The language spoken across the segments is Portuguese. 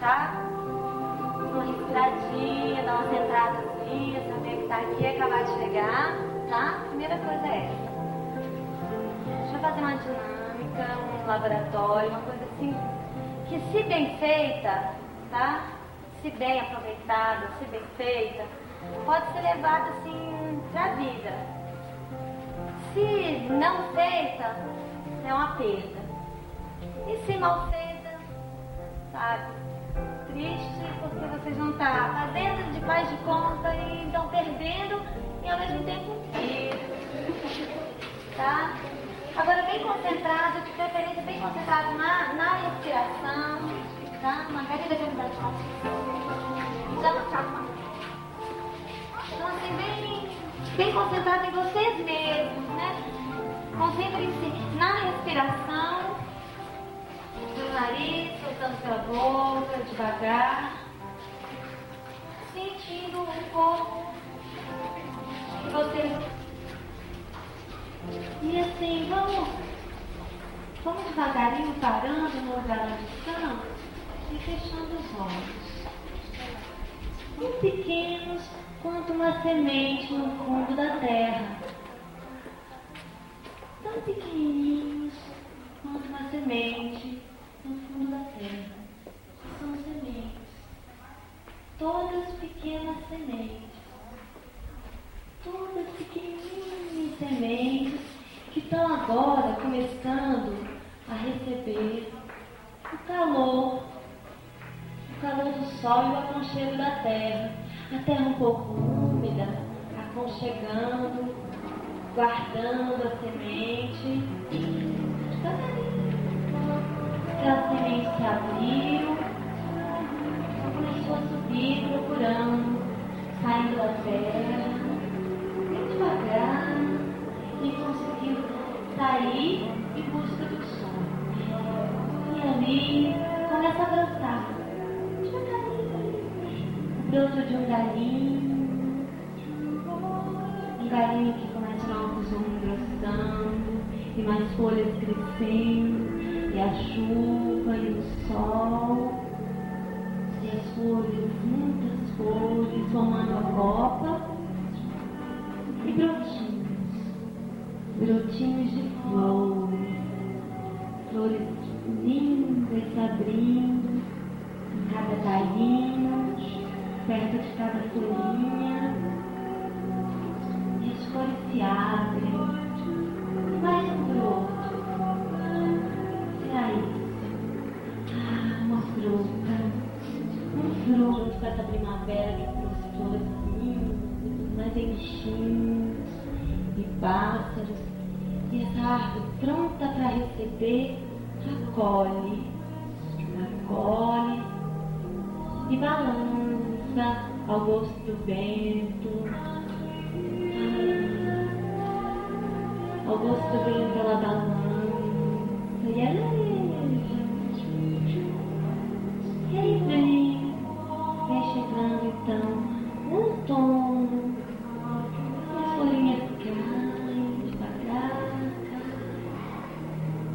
tá? Uma respiradinha, dar uma centradazinha, saber que tá aqui, acabar de chegar, tá? Primeira coisa é essa. Deixa eu fazer uma dinâmica, um laboratório, uma coisa assim, que se bem feita, tá? Se bem aproveitada, se bem feita, pode ser levada assim pra vida. Se não feita, é uma perda. E se mal feita, sabe? Triste porque vocês vão estar fazendo de faz de conta e estão perdendo e ao mesmo tempo tá? Agora bem concentrado, de preferência bem concentrado na respiração, tá? Margarida quer me dar de conta. Então assim, bem concentrado em vocês mesmos, né? Concentrem-se na respiração, pelo nariz, soltando pela boca, devagar, sentindo um pouco que vocês. E assim, vamos devagarinho parando no lugar onde estão e fechando os olhos. Tão pequenos quanto uma semente no fundo da terra. Tão pequenininhos quanto uma semente no fundo da terra. São sementes. Todas pequenas sementes. Todas pequenininhas sementes que estão agora começando a receber o calor do sol e o aconchego da terra. A terra um pouco úmida, aconchegando, guardando a semente. Aquelas sementes se abriram, começou a subir procurando, saindo da terra, bem devagar, e conseguiu sair em busca do sol. E ali começa a brotar, devagarinho, o broto de um galinho que começa novos engrossando, e mais folhas crescendo, e a chuva e o sol, e as folhas, muitas folhas, formando a copa, e brotinhos de flores lindas se abrindo em cada galhinho, perto de cada folhinha, e as flores se abrem, e mais um broto, será isso? Uma fruta com essa primavera que trouxe flores lindas, mas tem bichinhos e pássaros, e essa árvore pronta para receber, acolhe e balança ao gosto do vento, ao gosto do vento ela balança, e ela e aí vem chegando então o outono, e as folhinhas caem devagar,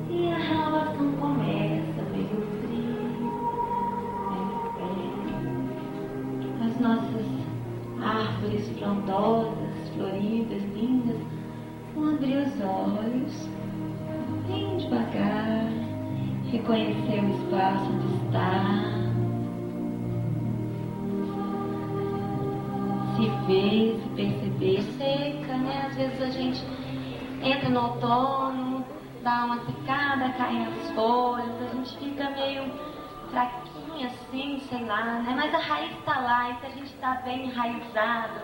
e a renovação começa, meio frio, meio pé. As nossas árvores frondosas, floridas, lindas, vão abrir os olhos, bem devagar, reconhecer o espaço onde está, se ver, se perceber. Seca, né? Às vezes a gente entra no outono, dá uma secada, caem as folhas, a gente fica meio fraquinha assim, sei lá, né? Mas a raiz está lá, e se a gente está bem enraizado,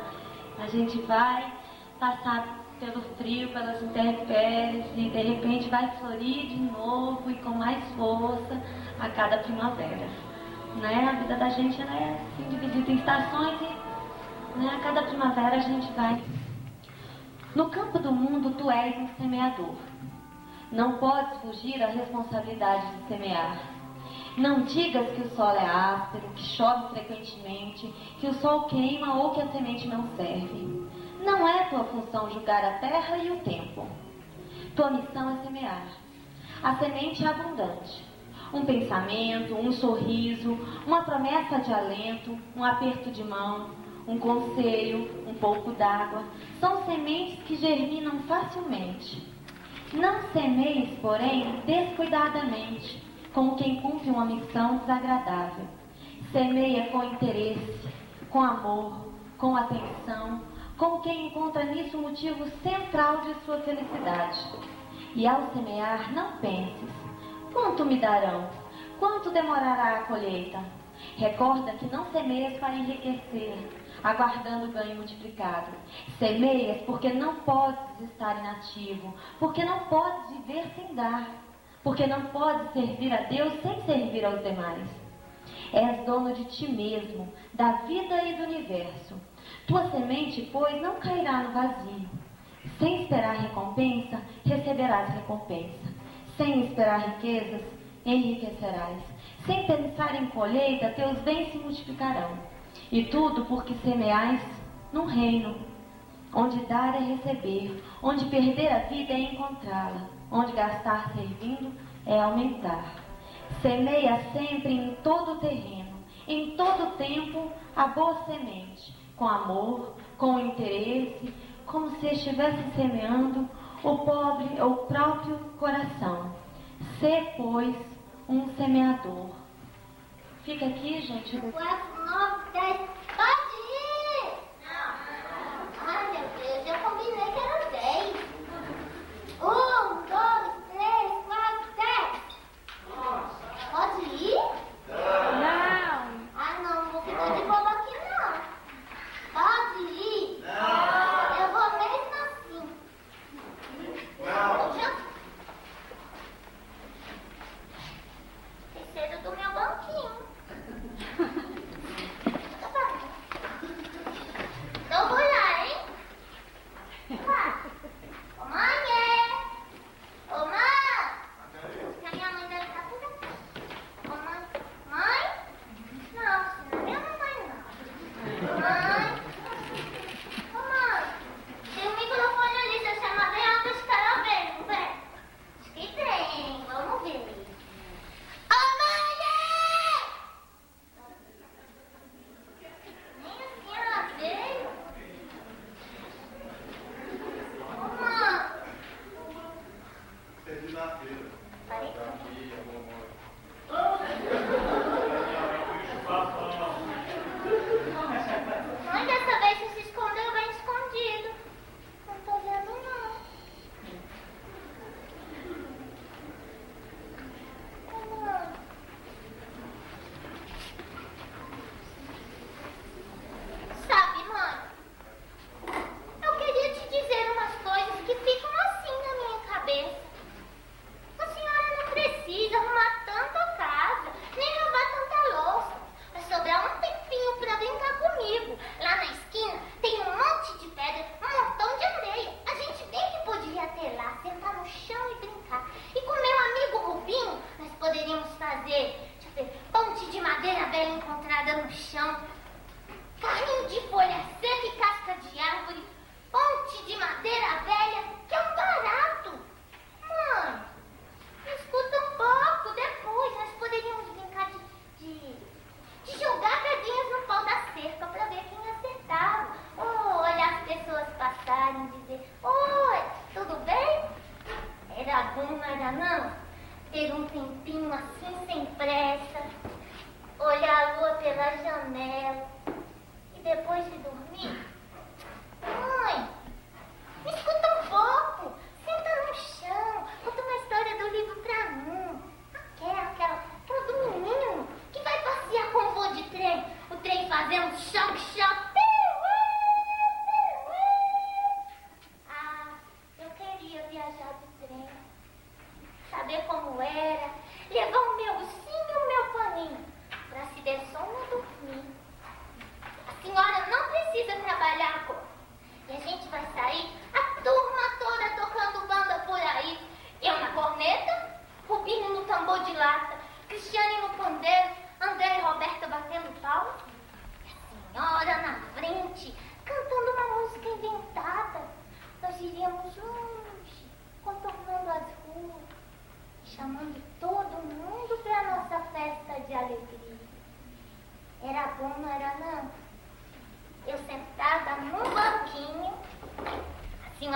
a gente vai passar pelo frio, pelas intempéries, e de repente vai florir de novo e com mais força a cada primavera, né? A vida da gente ela é assim, dividida em estações, e né, a cada primavera a gente vai. No campo do mundo tu és um semeador. Não podes fugir à responsabilidade de semear. Não digas que o solo é áspero, que chove frequentemente, que o sol queima ou que a semente não serve. Não é tua função julgar a terra e o tempo. Tua missão é semear. A semente é abundante. um pensamento, um sorriso, uma promessa de alento, um aperto de mão, um conselho, um pouco d'água. São sementes que germinam facilmente. Não semeis, porém, descuidadamente, como quem cumpre uma missão desagradável. Semeia com interesse, com amor, com atenção, como quem encontra nisso o motivo central de sua felicidade. E ao semear, não penses: quanto me darão? Quanto demorará a colheita? Recorda que não semeias para enriquecer, aguardando o ganho multiplicado. Semeias porque não podes estar inativo, porque não podes viver sem dar, porque não podes servir a Deus sem servir aos demais. És dono de ti mesmo, da vida e do universo. Tua semente, pois, não cairá no vazio. Sem esperar recompensa, receberás recompensa. Sem esperar riquezas, enriquecerás. Sem pensar em colheita, teus bens se multiplicarão. E tudo porque semeais num reino, onde dar é receber, onde perder a vida é encontrá-la, onde gastar servindo é aumentar. Semeia sempre em todo o terreno, em todo o tempo, a boa semente, com amor, com interesse, como se estivesse semeando o próprio coração. Sê, pois, um semeador. Fica aqui, gente. 4, 9, 10. Pode ir! Não. Ai, meu Deus, eu combinei que eram 10. 1, 2, 3, 4, 10. Pode ir? Não. Ah, não vou ficar de boba aqui, não. Pode ir? Não. Eu vou mesmo assim. Não. Terceiro do meu banquinho. Então vou lá, hein? Lá. Ô, mãe! Ô, mãe! Que a minha mãe deve estar por aqui. Ô, mãe! Mãe? Não, não é minha mamãe, não. Mãe? Ô, mãe! Tem um microfone ali, se eu chamar bem alto, os caras vêm, não vem? Acho que tem, vamos ver. Ô, mãe! Nem assim ela veio. Ô, mãe! Segunda-feira. Parei. Mãe, dessa vez você se escondeu bem escondido. Não tô vendo, não. Ô, mãe. Sabe, mãe? Eu queria te dizer umas coisas que ficam assim na minha cabeça. A senhora não precisa arrumar tanta casa, nem lavar tanta louça. Vai sobrar um tempinho pra brincar comigo. Lá na esquina tem um monte de pedra, um montão de areia. A gente bem que podia ter lá, sentar no chão e brincar. E com meu amigo Rubinho, nós poderíamos fazer, deixa eu ver, ponte de madeira velha encontrada no chão, carrinho de folha seca e casca de árvore, ponte de madeira velha, que é um barato. Mãe, escuta um pouco, depois nós poderíamos brincar de jogar pedrinhas no pau da cerca pra ver quem acertava. Ou olhar as pessoas passarem e dizer: oi, tudo bem? Era bom, não era não? Ter um tempinho assim sem pressa, olhar a lua pela janela e depois de dormir. Mãe, me escuta um pouco. Senta no chão, conta uma história do livro pra mim. Aquela do menino que vai passear com o voo de trem. O trem fazendo choque. Ah, eu queria viajar de trem. Saber como era. Levar o meu ursinho e o meu paninho. Pra se der sono, eu dormir. A senhora não precisa trabalhar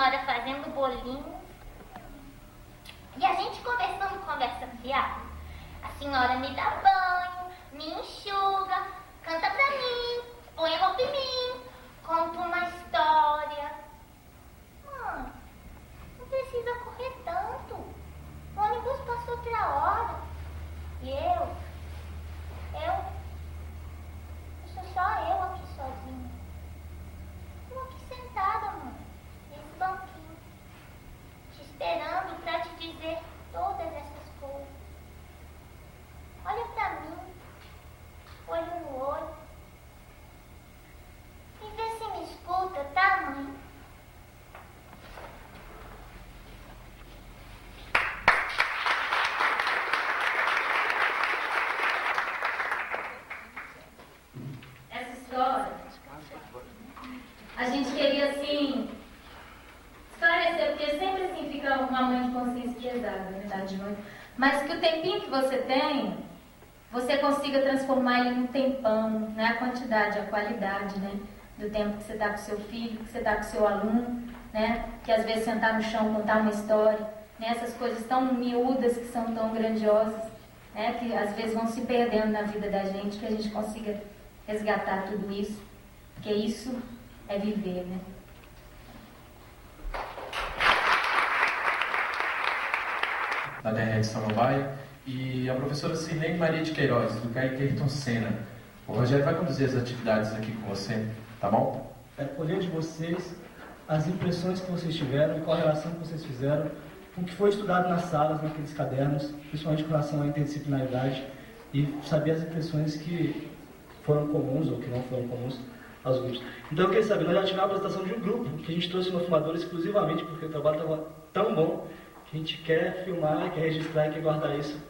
senhora fazendo bolinho. E a gente conversando conversa fiada. A senhora me dá banho, me enxuga, canta pra mim, põe roupa em mim, conta uma história. Mãe, não precisa correr tanto. O ônibus passou outra hora. E eu sou só eu aqui sozinha. Estou aqui sentada, mãe, nesse banquinho, te esperando pra te dizer todas essas coisas. Olha pra mim, olho no olho, e vê se me escuta, tá, mãe? Essa história, a gente queria, assim, esclarecer, porque sempre, assim, fica uma mãe de consciência pesada, na verdade, mas que o tempinho que você tem, você consiga transformar ele num tempão, não é a quantidade, a qualidade, né? Do tempo que você está com seu filho, que você está com seu aluno, né? Que às vezes sentar no chão, contar uma história, né? Essas coisas tão miúdas, que são tão grandiosas, né? Que às vezes vão se perdendo na vida da gente, que a gente consiga resgatar tudo isso, porque isso é viver, né? Da DRE de Samambaia, e a professora Cirlene Maria de Queiroz, do CAI Ayrton Senna. O Rogério vai conduzir as atividades aqui com você, tá bom? É colher de vocês as impressões que vocês tiveram e qual a relação que vocês fizeram com o que foi estudado nas salas, naqueles cadernos, principalmente com relação à interdisciplinaridade, e saber as impressões que foram comuns ou que não foram comuns aos grupos. Então eu queria saber, nós já tivemos a apresentação de um grupo que a gente trouxe no filmador exclusivamente porque o trabalho estava tão bom que a gente quer filmar, quer registrar e quer guardar isso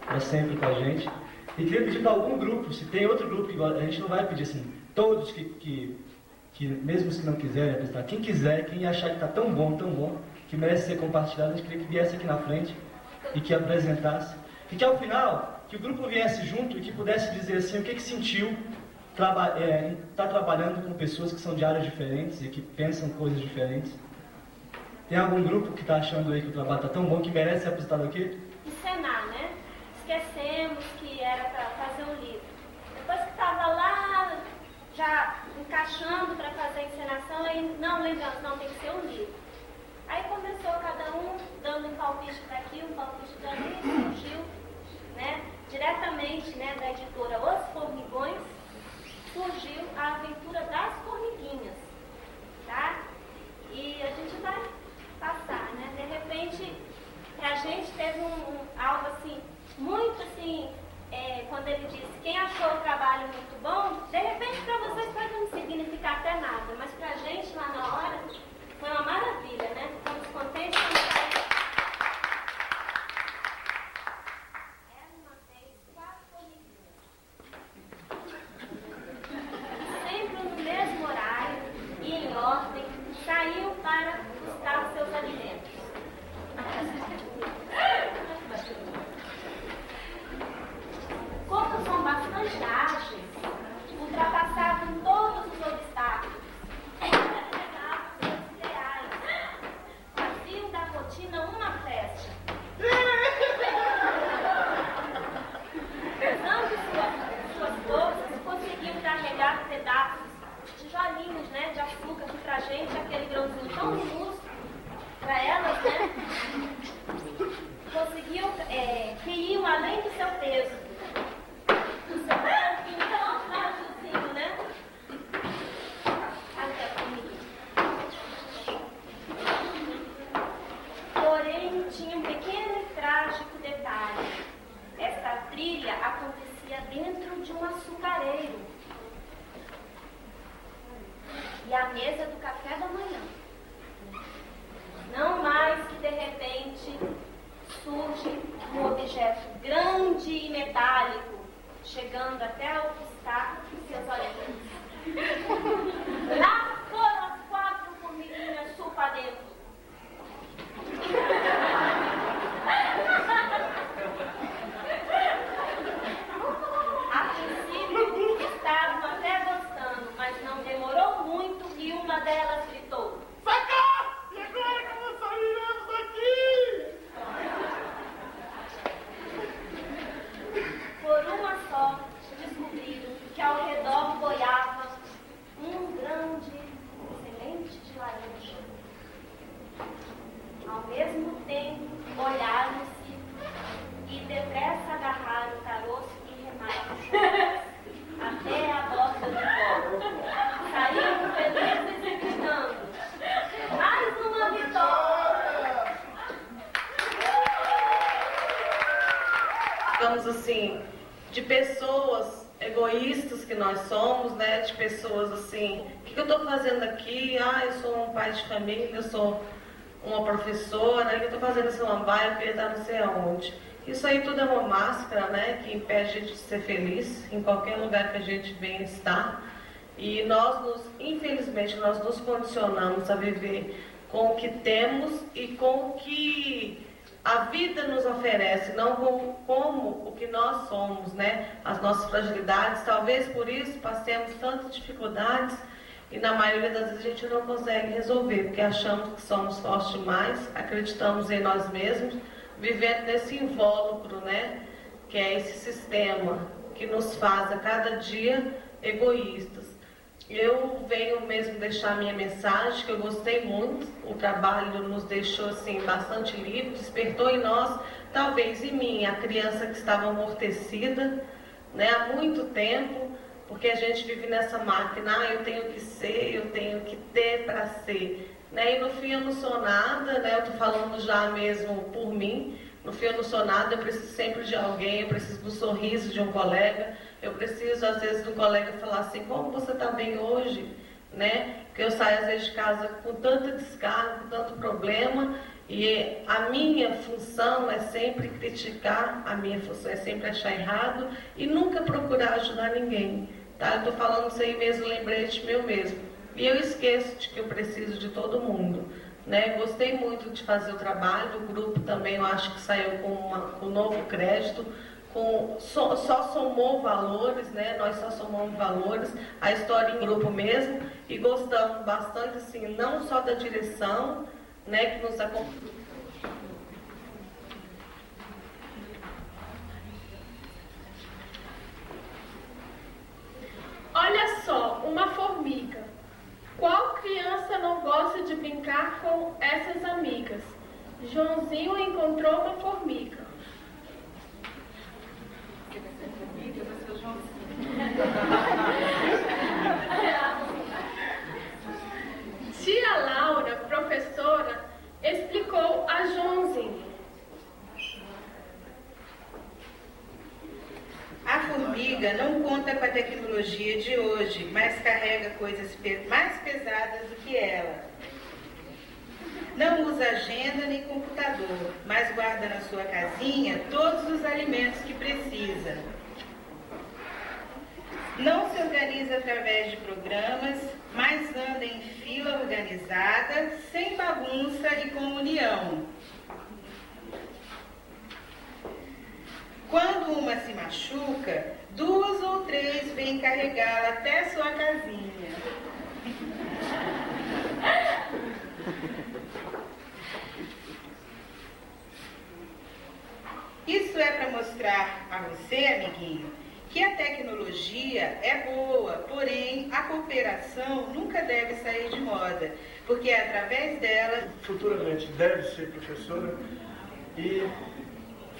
para sempre com a gente. E queria pedir para algum grupo, se tem outro grupo, que a gente não vai pedir assim, todos que mesmo se não quiserem apresentar, quem quiser, quem achar que está tão bom, que merece ser compartilhado, a gente queria que viesse aqui na frente e que apresentasse. E que ao final, que o grupo viesse junto e que pudesse dizer assim, o que sentiu estar trabalhando com pessoas que são de áreas diferentes e que pensam coisas diferentes. Tem algum grupo que está achando aí que o trabalho está tão bom que merece ser apresentado aqui? Encenar, né? Esquecemos que era para fazer um livro. Depois que estava lá, já encaixando para fazer a encenação, aí não lembramos, não, tem que ser um livro. Aí começou cada um dando um palpite para aqui, um palpite para ali, surgiu, né, diretamente, né, da editora Os Formigões, surgiu a aventura das formiguinhas, tá? E a gente vai passar, né? De repente, a gente teve algo assim, muito assim, quando ele disse, quem achou o trabalho muito bom, de repente para vocês pode não significar até nada, mas pra gente lá na hora, foi uma maravilha, né? Ficamos contentes com isso. Era uma vez 4 formiguinhas. Sempre no mesmo horário e em ordem, saíam para buscar os seus alimentos. Como são bastante ágeis, ultrapassavam todos os obstáculos. Faziam da rotina uma festa. Usando suas bolsas, conseguiam carregar pedaços, tijolinhos, né, de açúcar, que pra gente aquele grãozinho tão minúsculo, para elas, né, conseguiam, que iam além do seu peso. O seu corpinho tão frágilzinho, né? Até comigo. Porém, tinha um pequeno e trágico detalhe. Esta trilha acontecia dentro de um açucareiro. E a mesa do café da manhã. Não mais que de repente surge um objeto grande e metálico, chegando até o obstáculo de seus olhinhos. Lá foram as 4 formiguinhas chupa dentro. A princípio estavam até gostando, mas não demorou muito e uma delas gritou: Sai cá! egoístas que nós somos, né? De pessoas assim, o que eu estou fazendo aqui? Ah, eu sou um pai de família, eu sou uma professora, que eu estou fazendo esse lambaio, eu queria estar não sei aonde. Isso aí tudo é uma máscara, né? Que impede a gente de ser feliz em qualquer lugar que a gente venha estar. E infelizmente, nós nos condicionamos a viver com o que temos e com o que a vida nos oferece, não como o que nós somos, né? As nossas fragilidades. Talvez por isso passemos tantas dificuldades e na maioria das vezes a gente não consegue resolver, porque achamos que somos fortes demais, acreditamos em nós mesmos, vivendo nesse invólucro, né? Que é esse sistema que nos faz a cada dia egoístas. Eu venho mesmo deixar minha mensagem, que eu gostei muito, o trabalho nos deixou assim bastante livre, despertou em nós, talvez em mim, a criança que estava amortecida, né, há muito tempo, porque a gente vive nessa máquina, eu tenho que ser, eu tenho que ter para ser, né, e no fim eu não sou nada, né, eu estou falando já mesmo por mim, no fim eu não sou nada, eu preciso sempre de alguém, eu preciso do sorriso de um colega, eu preciso às vezes do colega falar assim, como você está bem hoje, né? Porque eu saio às vezes de casa com tanta descarga, com tanto problema, e a minha função é sempre criticar, a minha função é sempre achar errado e nunca procurar ajudar ninguém, tá? Eu estou falando isso aí mesmo, lembrete meu mesmo. E eu esqueço de que eu preciso de todo mundo. Né? Gostei muito de fazer o trabalho, o grupo também eu acho que saiu com um novo crédito, só somou valores, né? Nós só somamos valores, a história em grupo mesmo, e gostamos bastante, assim, não só da direção, né, que nos acompanha. Olha só, uma formiga. Qual criança não gosta de brincar com essas amigas? Joãozinho encontrou uma formiga. Tia Laura, professora, explicou a Joãozinho. A formiga não conta com a tecnologia de hoje, mas carrega coisas mais pesadas do que ela. Não usa agenda nem computador, mas guarda na sua casinha todos os alimentos que precisa. Não se organiza através de programas, mas anda em fila organizada, sem bagunça e com união. Quando uma se machuca, 2 ou 3 vêm carregá-la até sua casinha. Isso é para mostrar a você, amiguinho, que a tecnologia é boa, porém a cooperação nunca deve sair de moda, porque é através dela... Futuramente deve ser professora e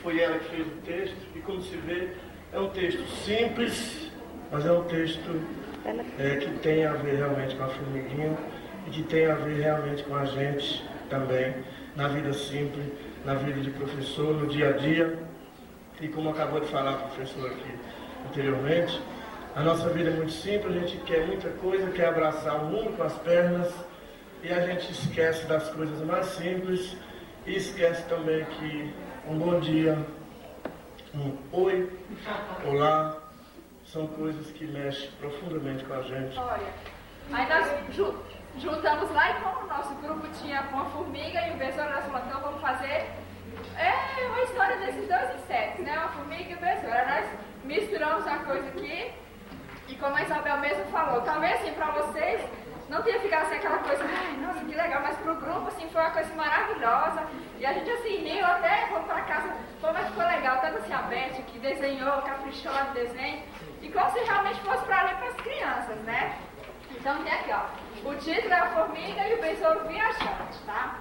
foi ela que fez o texto, e como se vê, é um texto simples, mas é um texto que tem a ver realmente com a formiguinha e que tem a ver realmente com a gente também, na vida simples, na vida de professor, no dia a dia. E como acabou de falar o professor aqui anteriormente, a nossa vida é muito simples, a gente quer muita coisa, quer abraçar o mundo com as pernas, e a gente esquece das coisas mais simples, e esquece também que um bom dia, um oi, olá, são coisas que mexem profundamente com a gente. Olha, aí nós juntamos lá e como o nosso grupo tinha uma formiga e o besouro, nós falamos, então vamos fazer uma história desses 2 insetos, né? Uma formiga e o besouro. Nós misturamos a coisa aqui e como a Isabel mesmo falou, talvez assim para vocês não tenha ficado assim aquela coisa, ai, nossa, que legal, mas pro grupo assim foi uma coisa maravilhosa e a gente assim riu até, fomos pra casa, mas ficou legal, tanto assim a Beth que desenhou, caprichou no desenho e como se realmente fosse para ler para as crianças, né? Então tem aqui, ó, o título é a formiga e o besouro viajante, tá?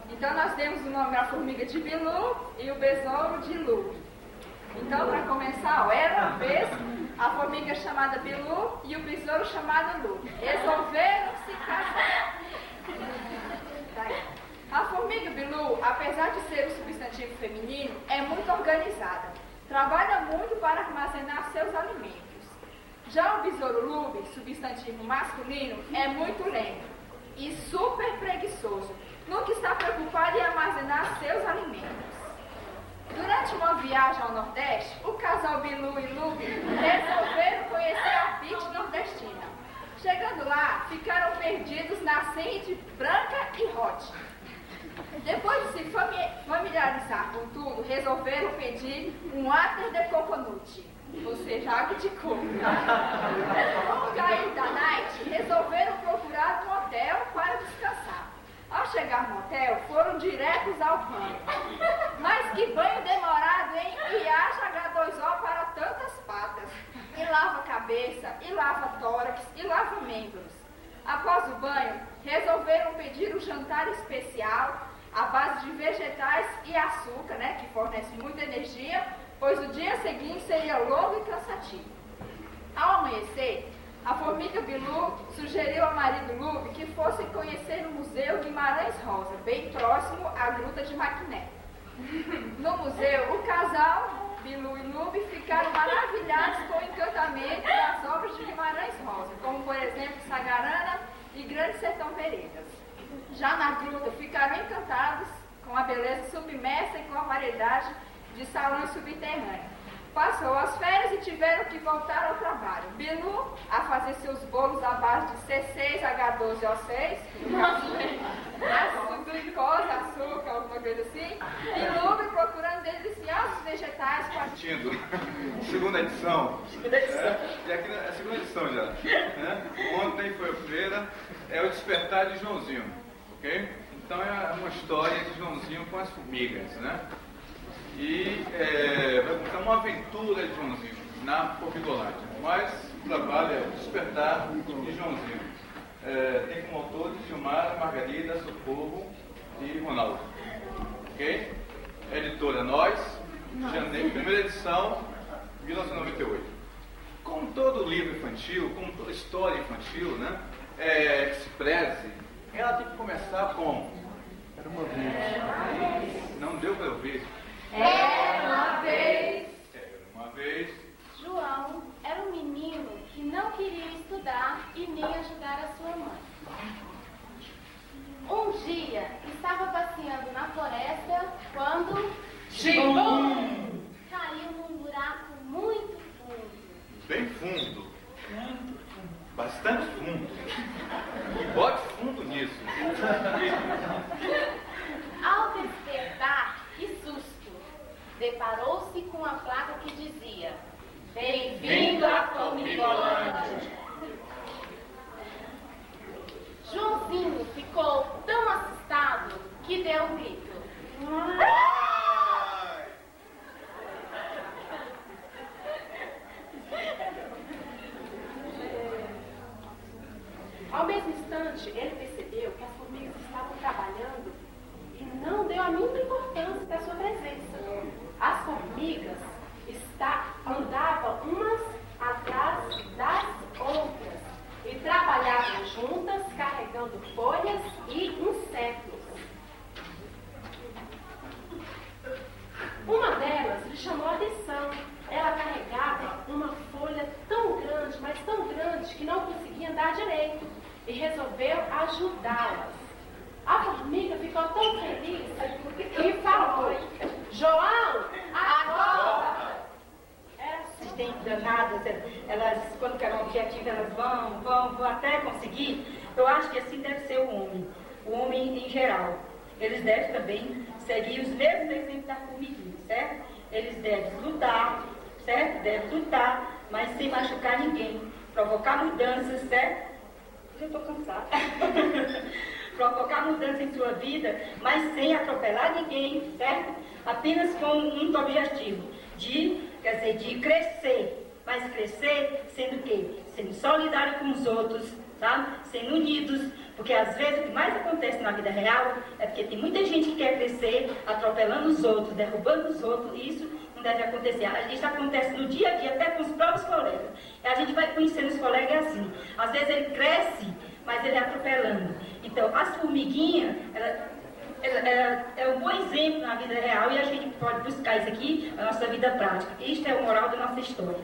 Então nós temos o nome da formiga de Bilu e o besouro de Lu. Então, para começar, ó, era uma vez a formiga chamada Bilu e o besouro chamado Lu. Resolveram se casar. Tá aí. A formiga Bilu, apesar de ser um substantivo feminino, é muito organizada. trabalha muito para armazenar seus alimentos. Já o besouro lube, substantivo masculino, é muito lento e super preguiçoso, nunca está preocupado em armazenar seus alimentos. Durante uma viagem ao Nordeste, o casal Bilu e Lube resolveram conhecer a beach nordestina. Chegando lá, ficaram perdidos na sede branca e hot. Depois de se familiarizar com tudo, resolveram pedir um water de coconut, ou seja, água de coco. Com o cair da night, resolveram procurar um hotel para descansar. Ao chegar no hotel, foram diretos ao banho. Mas que banho demorado, hein? E haja H2O para tantas patas. E lava a cabeça, e lava tórax, e lava membros. Após o banho, resolveram pedir um jantar especial à base de vegetais e açúcar, né? Que fornece muita energia, pois o dia seguinte seria longo e cansativo. Ao amanhecer, a formiga Bilu sugeriu ao marido Lube que fossem conhecer o Museu Guimarães Rosa, bem próximo à Gruta de Maquiné. No museu, o casal Bilu e Lube ficaram maravilhados com o encantamento das obras de Guimarães Rosa, como por exemplo Sagarana e Grande Sertão Veredas. Já na gruta, ficaram encantados com a beleza submersa e com a variedade de salões subterrâneos. Passou as férias e tiveram que voltar ao trabalho. Bilu a fazer seus bolos à base de C6, H12O6, glicose, açúcar, alguma coisa assim. E Lube procurando deliciosos vegetais para... Segunda edição. E aqui é a segunda edição já. Né? Ontem foi a feira, é o despertar de Joãozinho. Ok? Então é uma história de Joãozinho com as formigas, né? E vai contar uma aventura de Joãozinho na Formigolândia. Mas o trabalho é o despertar de Joãozinho. Tem como autores Gilmar, Margarida, Socorro e Ronaldo. Ok? Editora Nós, janeiro, primeira edição, 1998. Como todo livro infantil, como toda história infantil, né? Que se preze, ela tem que começar com... Era uma vez. Não deu para ouvir. Era uma vez. Uma vez. João era um menino que não queria estudar e nem ajudar a sua mãe. Um dia, estava passeando na floresta quando... Chibum! Caiu num buraco muito fundo. Bem fundo. Bastante fundo. E bote fundo nisso. Ao despertar, que susto! Deparou-se com a placa que dizia: Bem-vindo à Formigolândia. Joãozinho ficou tão assustado que deu um grito. Ao mesmo instante, ele percebeu que as formigas estavam trabalhando e não deu a mínima importância da sua presença. As formigas andavam umas atrás das outras e trabalhavam juntas, carregando folhas e insetos. Uma delas lhe chamou a atenção. Ela carregava uma folha tão grande, mas tão grande, que não conseguia andar direito, e resolveu ajudá-las. A formiga ficou tão feliz que falou: João, acorda! Vocês têm danadas, elas, quando querem um objetivo, elas vão até conseguir. Eu acho que assim deve ser o homem em geral. Eles devem também seguir os mesmos exemplos da formiguinha, certo? Eles devem lutar, certo? Devem lutar, mas sem machucar ninguém, provocar mudanças, certo? Eu estou cansada. Provocar mudança em sua vida, mas sem atropelar ninguém, certo? Apenas com um único objetivo, de crescer. Mas crescer sendo o quê? Sendo solidário com os outros, sabe? Sendo unidos, porque às vezes o que mais acontece na vida real é porque tem muita gente que quer crescer, atropelando os outros, derrubando os outros, e isso não deve acontecer. Isso acontece no dia a dia, até com os próprios colegas. E a gente vai conhecendo os colegas assim. Às vezes ele cresce, mas ele é atropelando. Então, as formiguinhas, é um bom exemplo na vida real e a gente pode buscar isso aqui na nossa vida prática. Isto é o moral da nossa história.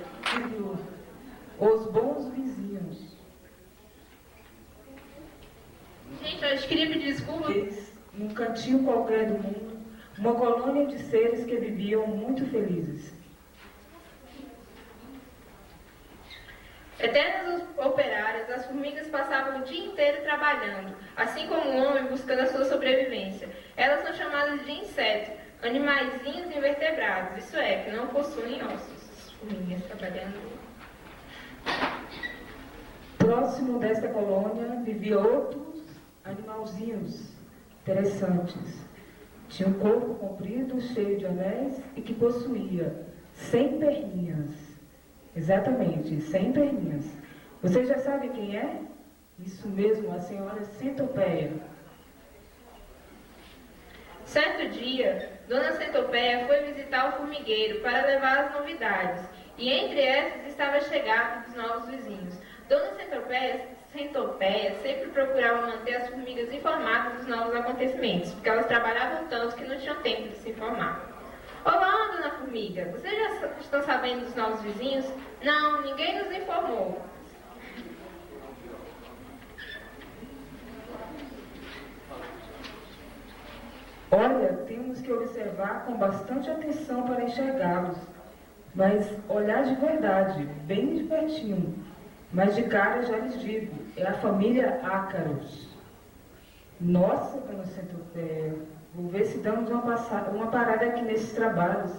Os bons vizinhos. Gente, eu queria pedir desculpa. Num cantinho qualquer do mundo, uma colônia de seres que viviam muito felizes. Eternas operárias, as formigas passavam o dia inteiro trabalhando, assim como o homem buscando a sua sobrevivência. Elas são chamadas de insetos, animaizinhos invertebrados, isso é, que não possuem ossos. As formigas trabalhando. Próximo desta colônia vivia outros animalzinhos interessantes. Tinha um corpo comprido, cheio de anéis e que possuía 100 perninhas. Exatamente, 100 perninhas. Você já sabe quem é? Isso mesmo, a senhora Centopeia. Certo dia, Dona Centopeia foi visitar o formigueiro para levar as novidades, e entre essas estava a chegada dos novos vizinhos. Dona Centopeia sempre procurava manter as formigas informadas dos novos acontecimentos, porque elas trabalhavam tanto que não tinham tempo de se informar. Olá, Dona Formiga, vocês já estão sabendo dos novos vizinhos? Não, ninguém nos informou. Olha, temos que observar com bastante atenção para enxergá-los, mas olhar de verdade, bem de pertinho. Mas de cara já lhes digo, é a família Ácaros. Nossa, Dona Centopeia, vou ver se damos uma parada aqui nesses trabalhos,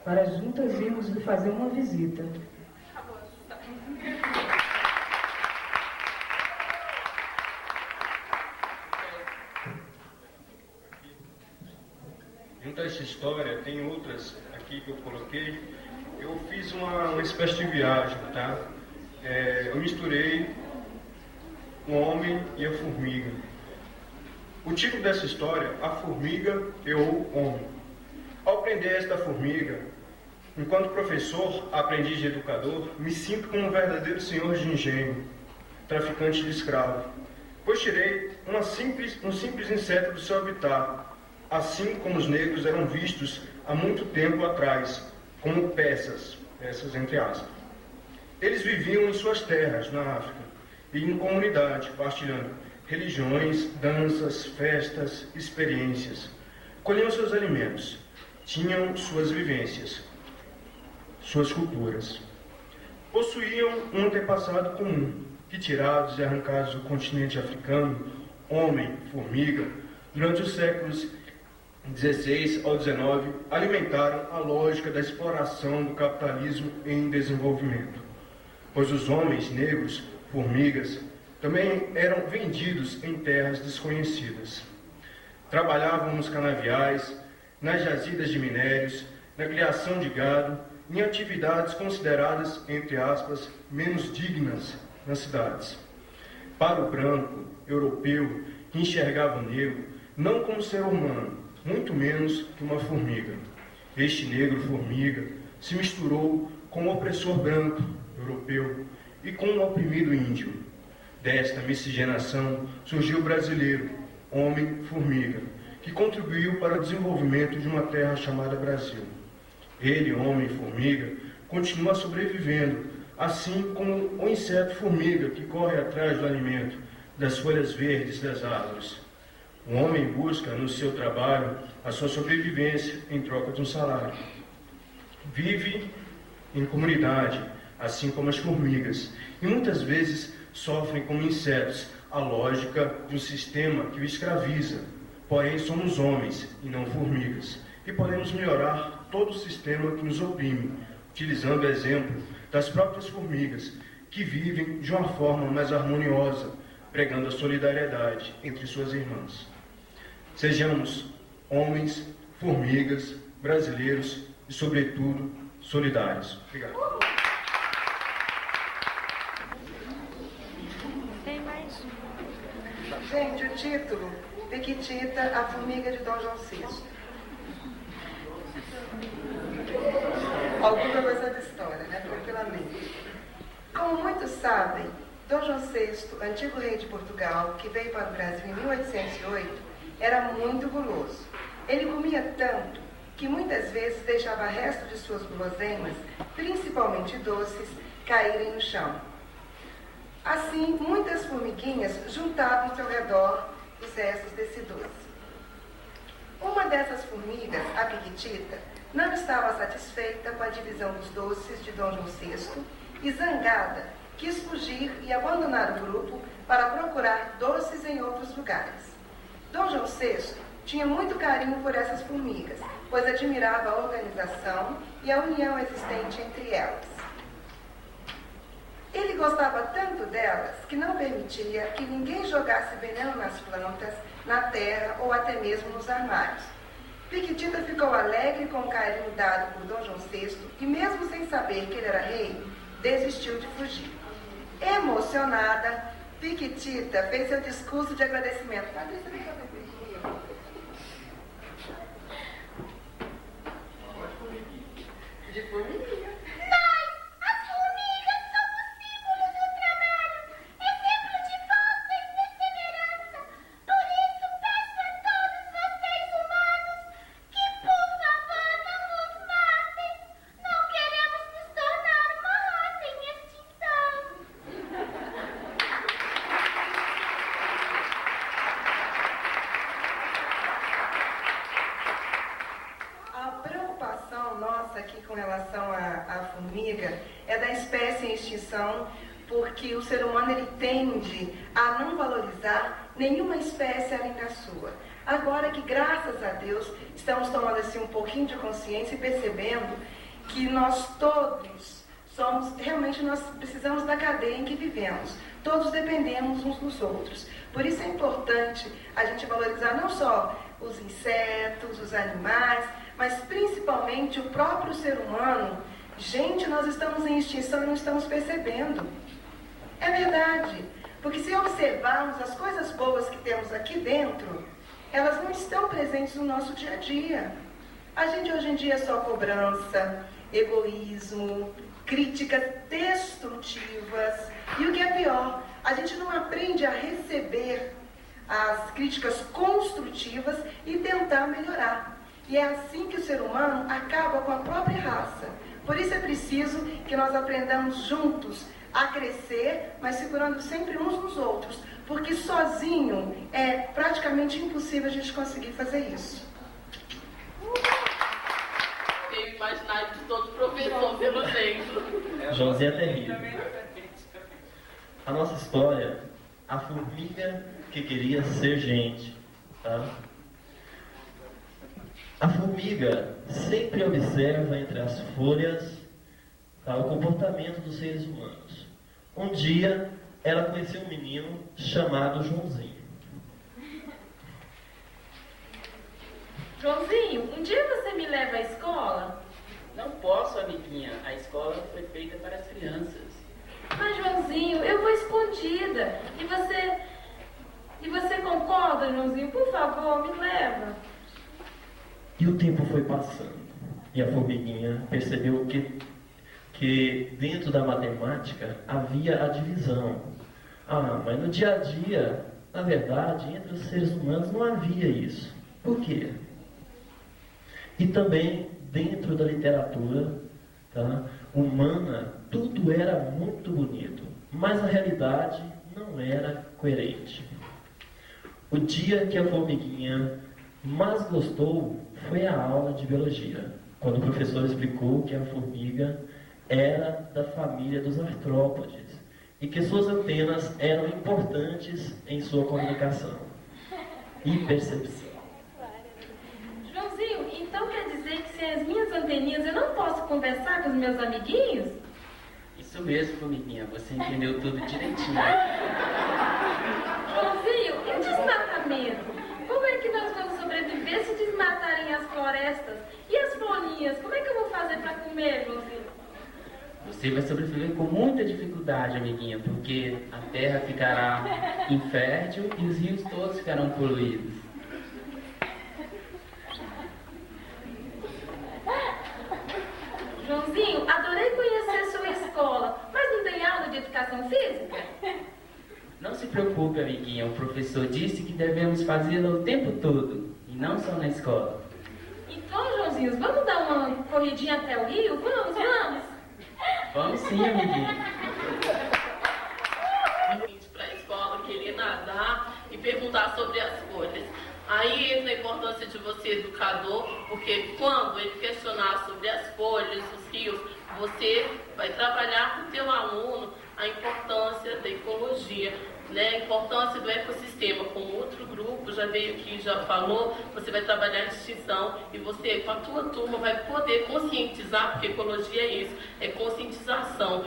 para juntas irmos lhe fazer uma visita. Junto a essa história, tem outras aqui que eu coloquei. Eu fiz uma espécie de viagem, tá? Eu misturei o homem e a formiga. O título dessa história, A Formiga e o Homem. Ao aprender esta formiga, enquanto professor, aprendiz de educador, me sinto como um verdadeiro senhor de engenho, traficante de escravo, pois tirei um simples inseto do seu habitat, assim como os negros eram vistos há muito tempo atrás, como peças entre aspas. Eles viviam em suas terras, na África, e em comunidade, partilhando religiões, danças, festas, experiências. Colhiam seus alimentos, tinham suas vivências, suas culturas. Possuíam um antepassado comum, que tirados e arrancados do continente africano, homem, formiga, durante os séculos XVI ao XIX, alimentaram a lógica da exploração do capitalismo em desenvolvimento. Pois os homens negros, formigas, também eram vendidos em terras desconhecidas. Trabalhavam nos canaviais, nas jazidas de minérios, na criação de gado, em atividades consideradas, entre aspas, menos dignas nas cidades. Para o branco, europeu, que enxergava o negro não como ser humano, muito menos que uma formiga. Este negro formiga se misturou com o opressor branco, europeu, e com o oprimido índio. Desta miscigenação surgiu o brasileiro, homem-formiga, que contribuiu para o desenvolvimento de uma terra chamada Brasil. Ele, homem-formiga, continua sobrevivendo, assim como o inseto-formiga que corre atrás do alimento, das folhas verdes das árvores. O homem busca no seu trabalho a sua sobrevivência em troca de um salário. Vive em comunidade, assim como as formigas, e muitas vezes sofrem como insetos a lógica de um sistema que o escraviza. Porém, somos homens e não formigas, e podemos melhorar todo o sistema que nos oprime, utilizando o exemplo das próprias formigas, que vivem de uma forma mais harmoniosa, pregando a solidariedade entre suas irmãs. Sejamos homens, formigas, brasileiros e, sobretudo, solidários. Obrigado. Tem mais um. Gente, o título, Piquitita, a formiga de Dom João VI. Alguém vai gostar da história, né? Tranquilamente. Como muitos sabem, Dom João VI, antigo rei de Portugal, que veio para o Brasil em 1808, era muito guloso. Ele comia tanto que muitas vezes deixava resto de suas guloseimas, principalmente doces, caírem no chão. Assim, muitas formiguinhas juntavam-se ao redor os restos desse doce. Uma dessas formigas, a Piquitita, não estava satisfeita com a divisão dos doces de Dom João VI e, zangada, quis fugir e abandonar o grupo para procurar doces em outros lugares. Dom João VI tinha muito carinho por essas formigas, pois admirava a organização e a união existente entre elas. Ele gostava tanto delas que não permitia que ninguém jogasse veneno nas plantas, na terra ou até mesmo nos armários. Piquitita ficou alegre com o carinho dado por Dom João VI e, mesmo sem saber que ele era rei, desistiu de fugir. Emocionada, Piquitita fez seu discurso de agradecimento. Patrícia, vem cá, bebê. De formiguinha. Porque o ser humano ele tende a não valorizar nenhuma espécie além da sua. Agora que, graças a Deus, estamos tomando assim um pouquinho de consciência e percebendo que nós todos realmente nós precisamos da cadeia em que vivemos. Todos dependemos uns dos outros. Por isso é importante a gente valorizar não só os insetos, os animais, mas principalmente o próprio ser humano. Gente, nós estamos em extinção e não estamos percebendo. É verdade, porque se observarmos as coisas boas que temos aqui dentro, elas não estão presentes no nosso dia a dia. A gente hoje em dia é só cobrança, egoísmo, críticas destrutivas. E o que é pior, a gente não aprende a receber as críticas construtivas e tentar melhorar. E é assim que o ser humano acaba com a própria raça. Por isso é preciso que nós aprendamos juntos a crescer, mas segurando sempre uns nos outros, porque sozinho é praticamente impossível a gente conseguir fazer isso. Tem o imaginário de todo professor pelo exemplo. Joãozinho é terrível. A nossa história, a formiga que queria ser gente, tá? A formiga sempre observa entre as folhas, tá, o comportamento dos seres humanos. Um dia, ela conheceu um menino chamado Joãozinho. Joãozinho, um dia você me leva à escola? Não posso, amiguinha. A escola foi feita para as crianças. Mas, Joãozinho, eu vou escondida. E você concorda, Joãozinho? Por favor, me leva. E o tempo foi passando. E a formiguinha percebeu que dentro da matemática havia a divisão. Mas no dia a dia, na verdade, entre os seres humanos não havia isso. Por quê? E também dentro da literatura, tá, humana, tudo era muito bonito, mas a realidade não era coerente. O dia que a formiguinha mais gostou foi a aula de biologia, quando o professor explicou que a formiga era da família dos artrópodes e que suas antenas eram importantes em sua comunicação e percepção. Joãozinho, então quer dizer que sem as minhas anteninhas eu não posso conversar com os meus amiguinhos? Isso mesmo, formiguinha, você entendeu tudo direitinho. Joãozinho, e o desmatamento? Como é que nós vamos sobreviver se desmatarem as florestas? E as folhinhas? Como é que eu vou fazer para comer, Joãozinho? Você vai sobreviver com muita dificuldade, amiguinha, porque a terra ficará infértil e os rios todos ficarão poluídos. Joãozinho, adorei conhecer sua escola, mas não tem aula de educação física? Não se preocupe, amiguinha, o professor disse que devemos fazê-lo o tempo todo, e não só na escola. Então, Joãozinho, vamos dar uma corridinha até o rio? Vamos! Vamos sim, amiguinha. Para a escola, querer nadar e perguntar sobre as folhas. Aí entra a importância de você, educador, porque quando ele questionar sobre as folhas, os rios, você vai trabalhar com o teu aluno a importância da ecologia, né? A importância do ecossistema. Como outro grupo já veio aqui, já falou, você vai trabalhar a extinção e você, com a tua turma, vai poder conscientizar, porque ecologia é isso, é conscientização.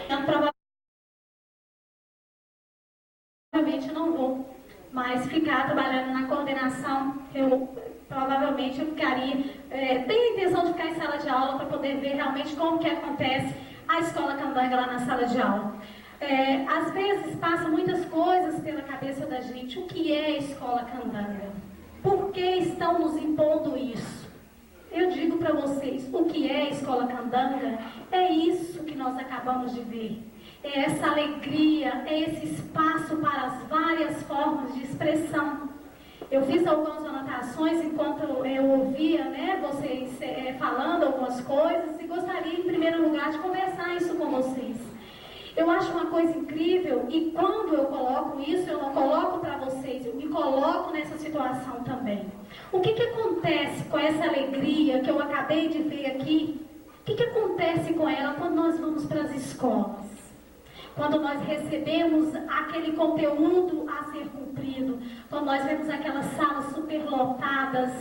Provavelmente não vou mais ficar trabalhando na coordenação. Provavelmente eu ficaria, tenho a intenção de ficar em sala de aula para poder ver realmente como que acontece a escola Candanga lá na sala de aula. Às vezes passam muitas coisas pela cabeça da gente. O que é a escola Candanga? Por que estão nos impondo isso? Eu digo para vocês, o que é a escola Candanga? É isso que nós acabamos de ver. É essa alegria, é esse espaço para as várias formas de expressão. Eu fiz algumas anotações enquanto eu ouvia, né, vocês falando algumas coisas e gostaria, em primeiro lugar, de conversar isso com vocês. Eu acho uma coisa incrível e quando eu coloco isso, eu não coloco para vocês, eu me coloco nessa situação também. O que acontece com essa alegria que eu acabei de ver aqui? O que acontece com ela quando nós vamos para as escolas? Quando nós recebemos aquele conteúdo a ser cumprido, quando nós vemos aquelas salas superlotadas,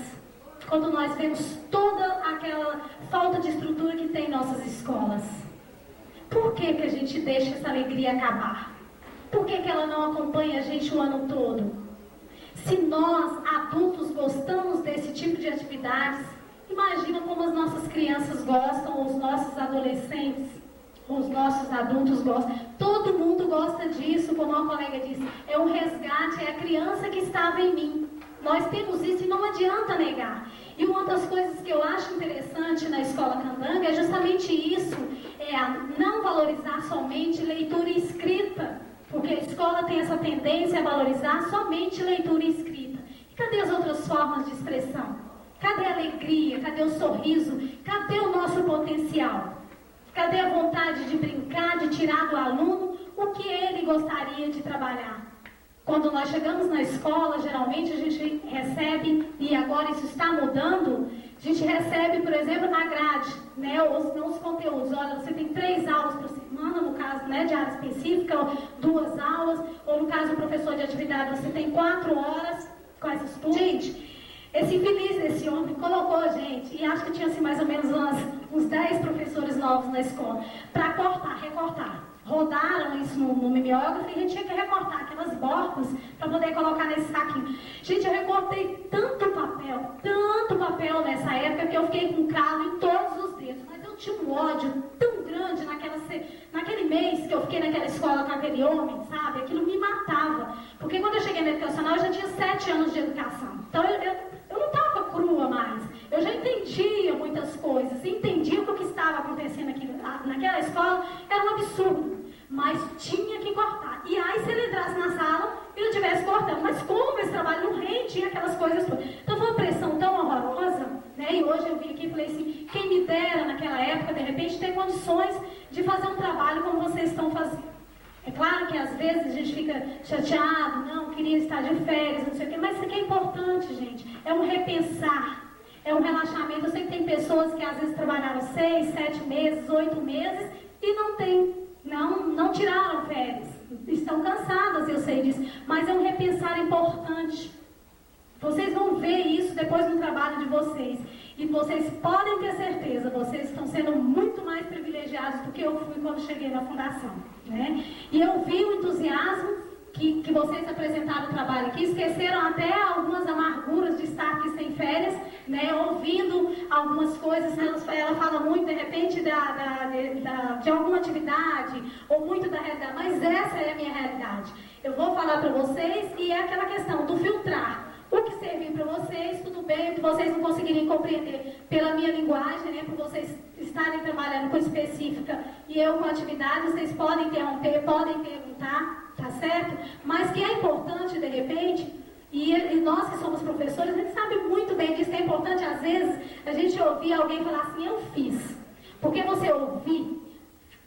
quando nós vemos toda aquela falta de estrutura que tem em nossas escolas. Por que a gente deixa essa alegria acabar? Por que ela não acompanha a gente o ano todo? Se nós, adultos, gostamos desse tipo de atividades, imagina como as nossas crianças gostam, os nossos adolescentes. Os nossos adultos gostam, todo mundo gosta disso, como uma colega disse, é um resgate, é a criança que estava em mim. Nós temos isso e não adianta negar. E uma das coisas que eu acho interessante na escola Candanga é justamente isso, é a não valorizar somente leitura e escrita, porque a escola tem essa tendência a valorizar somente leitura e escrita. E cadê as outras formas de expressão? Cadê a alegria? Cadê o sorriso? Cadê o nosso potencial? Cadê a vontade de brincar, de tirar do aluno o que ele gostaria de trabalhar? Quando nós chegamos na escola, geralmente a gente recebe, e agora isso está mudando, a gente recebe, por exemplo, na grade, né, os conteúdos. Olha, você tem 3 aulas por semana, no caso, né, de área específica, ou 2 aulas, ou no caso do professor de atividade, você tem 4 horas com essas turmas. Gente, esse infeliz desse homem colocou a gente, e acho que tinha assim, mais ou menos uns 10 professores novos na escola, para recortar. Rodaram isso no mimeógrafo e a gente tinha que recortar aquelas bordas para poder colocar nesse saquinho. Gente, eu recortei tanto papel nessa época que eu fiquei com calo em todos os dedos. Mas eu tinha um ódio tão grande naquele mês que eu fiquei naquela escola com aquele homem, sabe? Aquilo me matava. Porque quando eu cheguei na educacional, eu já tinha 7 anos de educação. Então eu não estava crua mais. Eu já entendia muitas coisas. Entendia que o que estava acontecendo aqui naquela escola era um absurdo. Mas tinha que cortar. E aí, se ele entrasse na sala e eu estivesse cortando. Mas como esse trabalho não rende aquelas coisas todas? Então foi uma pressão tão horrorosa, né? E hoje eu vim aqui e falei assim, quem me dera naquela época, de repente, ter condições de fazer um trabalho como vocês estão fazendo. É claro que às vezes a gente fica chateado, não, queria estar de férias, não sei o quê, mas isso aqui é importante, gente. É um repensar, é um relaxamento. Eu sei que tem pessoas que às vezes trabalharam 6, 7 meses, 8 meses e não tiraram férias. Estão cansadas, eu sei disso, mas é um repensar importante. Vocês vão ver isso depois no trabalho de vocês. E vocês podem ter certeza, vocês estão sendo muito mais privilegiados do que eu fui quando cheguei na fundação, né? E eu vi o entusiasmo que vocês apresentaram o trabalho aqui, esqueceram até algumas amarguras de estar aqui sem férias, né? Ouvindo algumas coisas, ela fala muito, de repente, de alguma atividade, ou muito da realidade, mas essa é a minha realidade. Eu vou falar para vocês, e é aquela questão do filtrar. o que servir para vocês, tudo bem, o que vocês não conseguirem compreender pela minha linguagem, né, por vocês estarem trabalhando com específica e eu com atividade, vocês podem interromper, podem perguntar, tá certo? Mas que é importante, de repente, e nós que somos professores, a gente sabe muito bem disso, que é importante, às vezes, a gente ouvir alguém falar assim, eu fiz. Porque você ouvir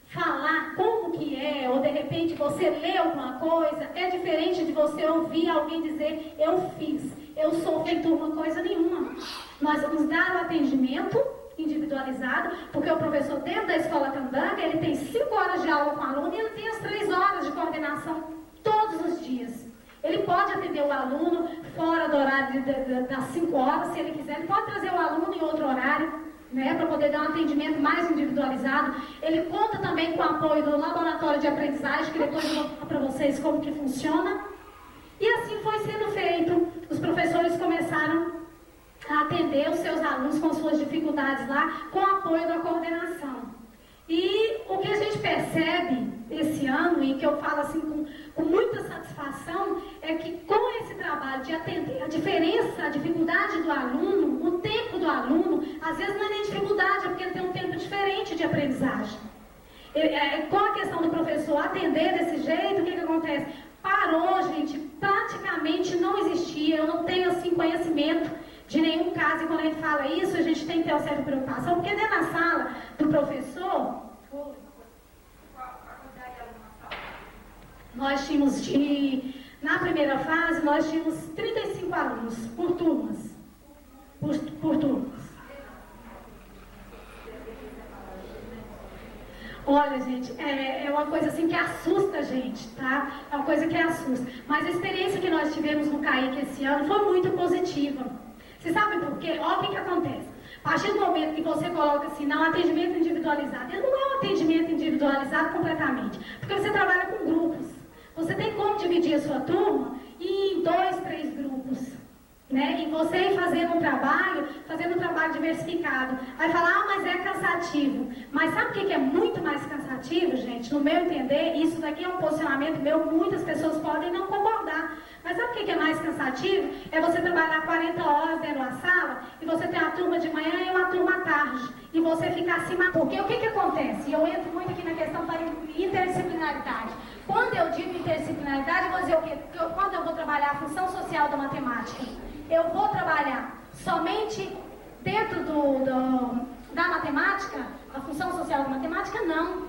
falar como que é, ou de repente você lê alguma coisa, é diferente de você ouvir alguém dizer, eu fiz, eu sou feito uma coisa nenhuma. Nós vamos dar o atendimento individualizado, porque o professor dentro da escola Candanga, ele tem 5 horas de aula com o aluno e ele tem as 3 horas de coordenação todos os dias. Ele pode atender o aluno fora do horário das 5 horas, se ele quiser, ele pode trazer o aluno em outro horário, né, para poder dar um atendimento mais individualizado. Ele conta também com o apoio do laboratório de aprendizagem, que depois eu vou falar para vocês como que funciona. E assim foi sendo feito. Os professores começaram a atender os seus alunos com suas dificuldades lá, com o apoio da coordenação. E o que a gente percebe esse ano, e que eu falo assim com muita satisfação, é que com esse trabalho de atender a diferença, a dificuldade do aluno, o tempo do aluno, às vezes não é nem dificuldade, é porque ele tem um tempo diferente de aprendizagem. Com a questão do professor atender desse jeito, o que acontece? Parou, gente, praticamente não existia, eu não tenho assim conhecimento de nenhum caso, e quando a gente fala isso, a gente tem que ter uma certa preocupação, porque dentro da sala do professor, nós tínhamos na primeira fase, nós tínhamos 35 alunos por turmas. Por turmas. Olha, gente, é uma coisa assim que assusta a gente, tá? É uma coisa que assusta. Mas a experiência que nós tivemos no CAIC esse ano foi muito positiva. Vocês sabem por quê? Olha o que acontece. A partir do momento que você coloca assim, não, atendimento individualizado, ele não é um atendimento individualizado completamente, porque você trabalha com grupos. Você tem como dividir a sua turma em 2, 3 grupos, né? E você ir fazendo um trabalho diversificado. Aí falar, mas é cansativo. Mas sabe o que é muito mais cansativo, gente? No meu entender, isso daqui é um posicionamento meu, muitas pessoas podem não concordar. Mas sabe o que é mais cansativo? É você trabalhar 40 horas dentro da sala e você ter uma turma de manhã e uma turma à tarde. E você ficar acima. Porque o que acontece? E eu entro muito aqui na questão da interdisciplinaridade. Quando eu digo interdisciplinaridade, eu vou dizer o quê? Porque quando eu vou trabalhar a função social da matemática, eu vou trabalhar somente dentro da matemática, a função social da matemática, não.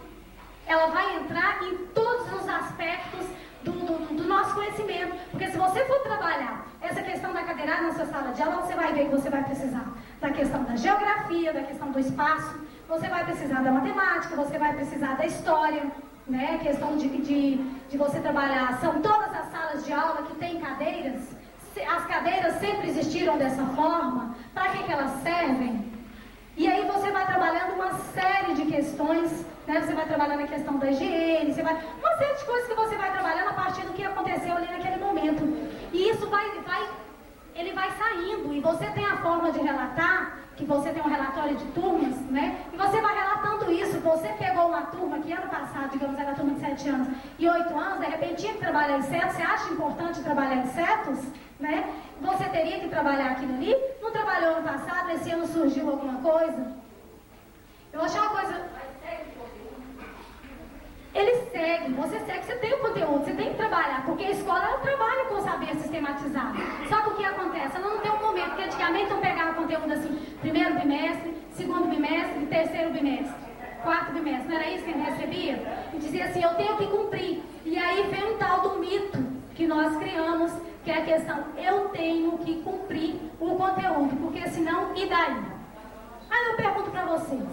Ela vai entrar em todos os aspectos do nosso conhecimento. Porque se você for trabalhar essa questão da cadeirada na sua sala de aula, você vai ver que você vai precisar da questão da geografia, da questão do espaço, você vai precisar da matemática, você vai precisar da história, né? Questão de você trabalhar, são todas as salas de aula que têm cadeiras, as cadeiras sempre existiram dessa forma, para que elas servem? E aí você vai trabalhando uma série de questões, né? Você vai trabalhando a questão da higiene, uma série de coisas que você vai trabalhando a partir do que aconteceu ali naquele momento. E isso ele vai saindo, e você tem a forma de relatar, que você tem um relatório de turmas, né? E você vai relatando isso. Você pegou uma turma que ano passado, digamos, era a turma de 7 anos e 8 anos, de repente tinha que trabalhar insetos, você acha importante trabalhar insetos, né? Você teria que trabalhar aquilo ali, não trabalhou ano passado, esse ano surgiu alguma coisa. Eu achei uma coisa... Ele segue, você tem o conteúdo, você tem que trabalhar, porque a escola ela trabalha com o saber sistematizado. Só que o que acontece? Ela não tem um momento, porque antigamente não pegava conteúdo assim, primeiro bimestre, segundo bimestre, terceiro bimestre, quarto bimestre, não era isso que ele recebia? E dizia assim, eu tenho que cumprir. E aí vem um tal do mito que nós criamos, que é a questão, eu tenho que cumprir o conteúdo, porque senão, e daí? Aí eu pergunto para vocês,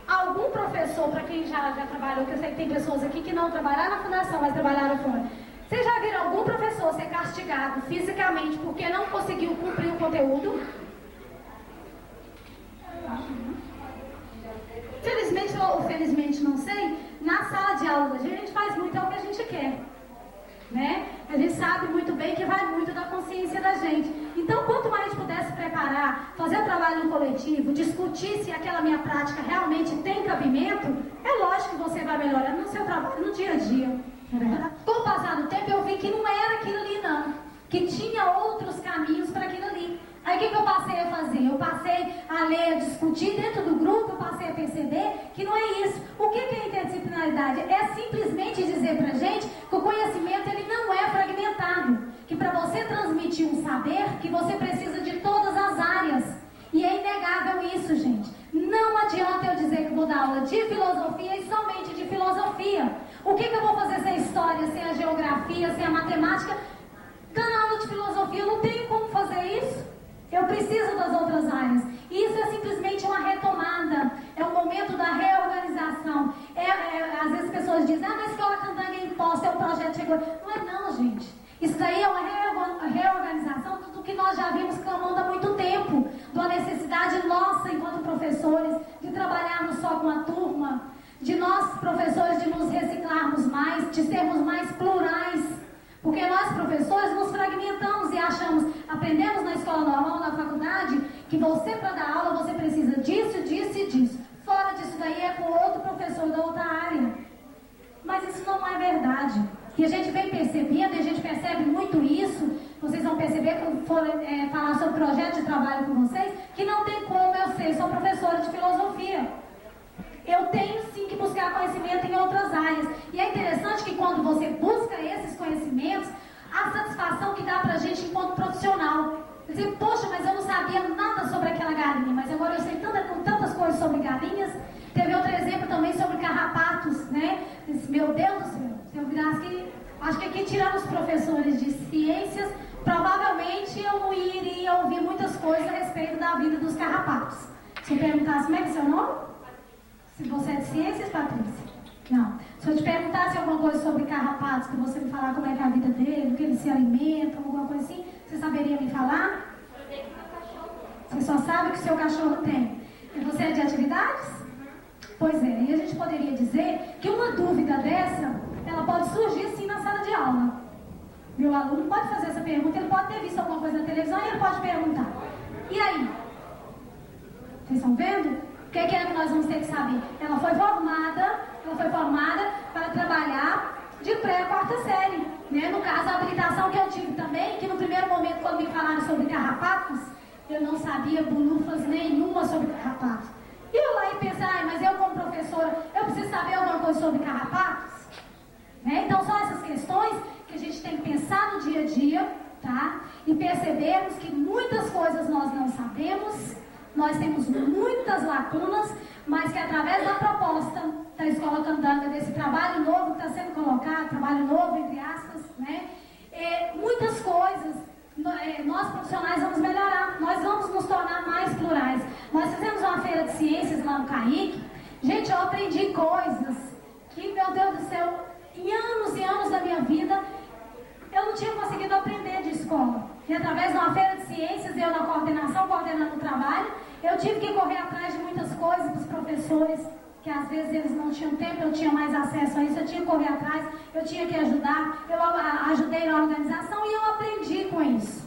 algum professor, para quem já trabalhou, que eu sei que tem pessoas aqui que não trabalharam na fundação, mas trabalharam fora, vocês já viram algum professor ser castigado fisicamente porque não conseguiu cumprir o conteúdo? Felizmente ou felizmente, não sei, na sala de aula da gente faz muito o que a gente quer, né? A gente sabe muito bem que vai muito da consciência da gente. Então, quanto mais a gente pudesse preparar, fazer o trabalho no coletivo, discutir se aquela minha prática realmente tem cabimento, é lógico que você vai melhorando no seu trabalho, no dia a dia. Com o passar do tempo, eu vi que não era aquilo ali, não. que tinha outros caminhos para aquilo ali. Aí o que eu passei a fazer? Eu passei a ler, a discutir dentro do grupo, eu passei a perceber que não é isso. O que é interdisciplinaridade? É simplesmente dizer pra gente que o conhecimento ele não é fragmentado. Que para você transmitir um saber, que você precisa de todas as áreas. E é inegável isso, gente. Não adianta eu dizer que vou dar aula de filosofia e somente de filosofia. O que eu vou fazer sem a história, sem a geografia, sem a matemática? Dando aula de filosofia, eu não tenho como fazer isso. Eu preciso das outras áreas. E isso é simplesmente uma retomada. É um momento da reorganização. Às vezes as pessoas dizem, mas a escola Candanga é imposta, é um projeto de chegou. Não é não, gente. Isso daí é uma reorganização do que nós já vimos clamando há muito tempo. Da necessidade nossa, enquanto professores, de trabalharmos só com a turma. De nós, professores, de nos reciclarmos mais, de sermos mais plurais. Porque nós, professores, nos fragmentamos e achamos, aprendemos na escola normal, na faculdade, que você, para dar aula, você precisa disso, disso e disso. Fora disso daí é com outro professor da outra área. Mas isso não é verdade. E a gente vem percebendo, e a gente percebe muito isso, vocês vão perceber quando for falar sobre projeto de trabalho com vocês, que não tem como eu ser, sou professora de filosofia. Eu tenho sim que buscar conhecimento em outras áreas. E é interessante que quando você busca esses conhecimentos, a satisfação que dá pra gente enquanto profissional. Dizer, poxa, mas eu não sabia nada sobre aquela galinha, mas agora eu sei tantas coisas sobre galinhas. Teve outro exemplo também sobre carrapatos, né? Meu Deus do céu, se eu virasse que, acho que aqui tirando os professores de ciências, provavelmente eu não iria ouvir muitas coisas a respeito da vida dos carrapatos. Se eu perguntasse como é que é seu nome? Se você é de ciências, Patrícia? Não. Se eu te perguntasse alguma coisa sobre carrapatos, que você me falar como é que é a vida dele, o que eles se alimentam, alguma coisa assim, você saberia me falar? Você só sabe o que o seu cachorro tem. E você é de atividades? Pois é, e a gente poderia dizer que uma dúvida dessa, ela pode surgir sim na sala de aula. Meu aluno pode fazer essa pergunta, ele pode ter visto alguma coisa na televisão e ele pode perguntar. E aí? Vocês estão vendo? O que é que nós vamos ter que saber? Ela foi formada para trabalhar de pré a quarta série. Né? No caso, a habilitação que eu tive também, que no primeiro momento, quando me falaram sobre carrapatos, eu não sabia bulufas nenhuma sobre carrapatos. E eu lá e pensar, mas eu como professora, eu preciso saber alguma coisa sobre carrapatos? Né? Então são essas questões que a gente tem que pensar no dia a dia, tá? E percebermos que muitas coisas nós não sabemos, nós temos muitas lacunas, mas que através da proposta da Escola Candanga, desse trabalho novo que está sendo colocado, trabalho novo, entre aspas, né? Muitas coisas nós profissionais vamos melhorar, nós vamos nos tornar mais plurais. Nós fizemos uma feira de ciências lá no CAIC. Gente, eu aprendi coisas que, meu Deus do céu, em anos e anos da minha vida, eu não tinha conseguido aprender de escola. E através de uma feira de ciências, eu na coordenação, coordenando o trabalho, eu tive que correr atrás de muitas coisas para os professores, que às vezes eles não tinham tempo, eu tinha mais acesso a isso, eu tinha que correr atrás, eu tinha que ajudar, eu ajudei na organização e eu aprendi com isso.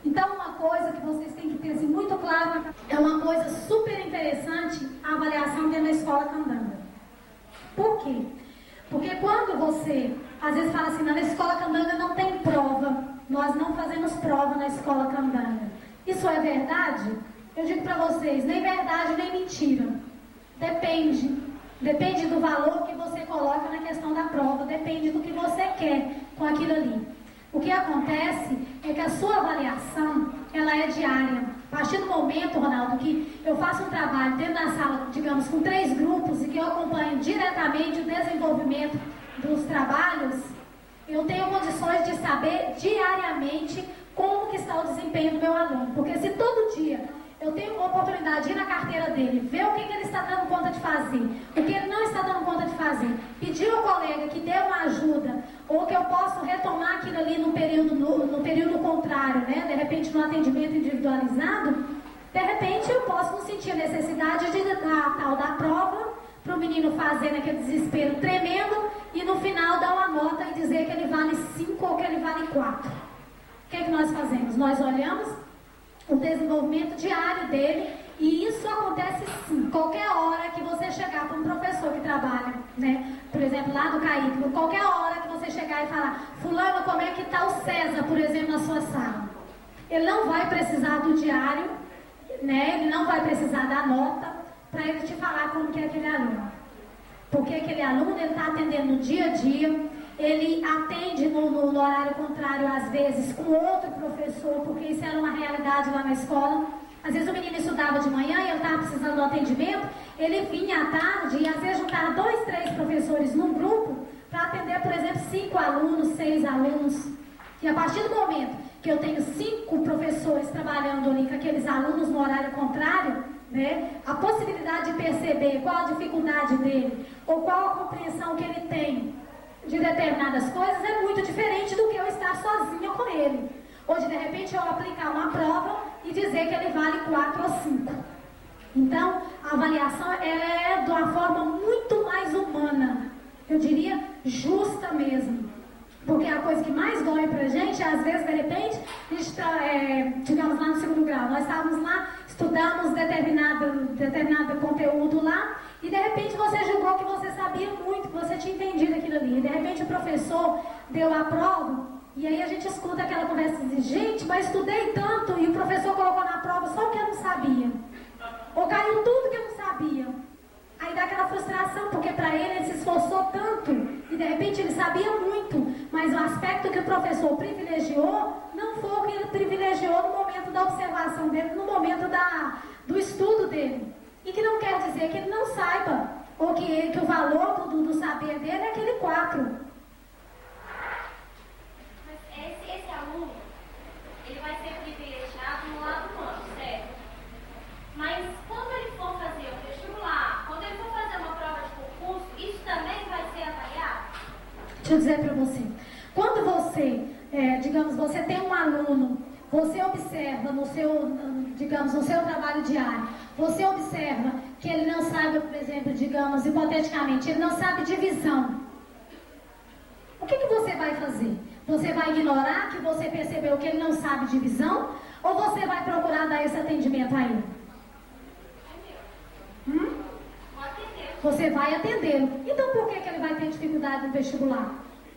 Então, uma coisa que vocês têm que ter assim, muito claro, é uma coisa super interessante, a avaliação dentro da Escola Candanga. Por quê? Porque quando você, às vezes fala assim, na Escola Candanga não tem prova, nós não fazemos prova na Escola Candanga. Isso é verdade? Eu digo para vocês, nem verdade, nem mentira. Depende do valor que você coloca na questão da prova, depende do que você quer com aquilo ali. O que acontece é que a sua avaliação, ela é diária. A partir do momento, Ronaldo, que eu faço um trabalho dentro da sala, digamos, com 3 grupos e que eu acompanho diretamente o desenvolvimento dos trabalhos, eu tenho condições de saber diariamente como que está o desempenho do meu aluno. Porque se todo dia eu tenho a oportunidade de ir na carteira dele, ver o que ele está dando conta de fazer, o que ele não está dando conta de fazer, pedir ao colega que dê uma ajuda, ou que eu posso retomar aquilo ali no período contrário, né? De repente no atendimento individualizado, de repente eu posso não sentir a necessidade de dar a tal da prova, para o menino fazer naquele desespero tremendo, e no final dar uma nota e dizer que ele vale 5 ou que ele vale 4. O que é que nós fazemos? Nós olhamos o desenvolvimento diário dele, e isso acontece sim. Qualquer hora que você chegar para um professor que trabalha né? Por exemplo, lá do Caíque, qualquer hora que você chegar e falar, fulano, como é que está o César, por exemplo, na sua sala? Ele não vai precisar do diário, né? Ele não vai precisar da nota para ele te falar como que é aquele aluno. Porque aquele aluno, ele está atendendo no dia a dia, ele atende no horário contrário, às vezes, com outro professor, porque isso era uma realidade lá na escola. Às vezes o menino estudava de manhã e ele estava precisando do atendimento, ele vinha à tarde e às vezes juntava 2, 3 professores num grupo para atender, por exemplo, 5 alunos, 6 alunos. E a partir do momento que eu tenho 5 professores trabalhando ali com aqueles alunos no horário contrário, né, a possibilidade de perceber qual a dificuldade dele ou qual a compreensão que ele tem de determinadas coisas é muito diferente do que eu estar sozinha com ele. Ou de repente eu aplicar uma prova e dizer que ele vale 4 ou 5. Então, a avaliação ela é de uma forma muito mais humana, eu diria justa mesmo. Porque a coisa que mais dói pra gente, às vezes, de repente, a gente está, digamos, lá no segundo grau, nós estávamos lá, estudamos determinado conteúdo lá, e de repente você julgou que você sabia muito, que você tinha entendido aquilo ali. E de repente o professor deu a prova, e aí a gente escuta aquela conversa e diz, gente, mas estudei tanto, e o professor colocou na prova só o que eu não sabia. Ou caiu tudo que eu não sabia. Aí dá aquela frustração, porque para ele se esforçou tanto, e de repente ele sabia muito, mas o aspecto que o professor privilegiou, não foi o que ele privilegiou no momento da observação dele, no momento do estudo dele. E que não quer dizer que ele não saiba, ou que o valor do saber dele é aquele 4. Mas esse aluno, ele vai ser privilegiado no lado humano, certo? Mas quando ele for fazer o vestibular, quando ele for fazer uma prova de concurso, isso também vai ser avaliado? Deixa eu dizer para você, quando você, digamos, você tem um aluno, você observa no seu, digamos, no seu trabalho diário, você observa que ele não sabe, por exemplo, digamos, hipoteticamente, ele não sabe divisão. O que você vai fazer? Você vai ignorar que você percebeu que ele não sabe divisão? Ou você vai procurar dar esse atendimento a ele? Você vai atendê-lo. Então por que ele vai ter dificuldade no vestibular?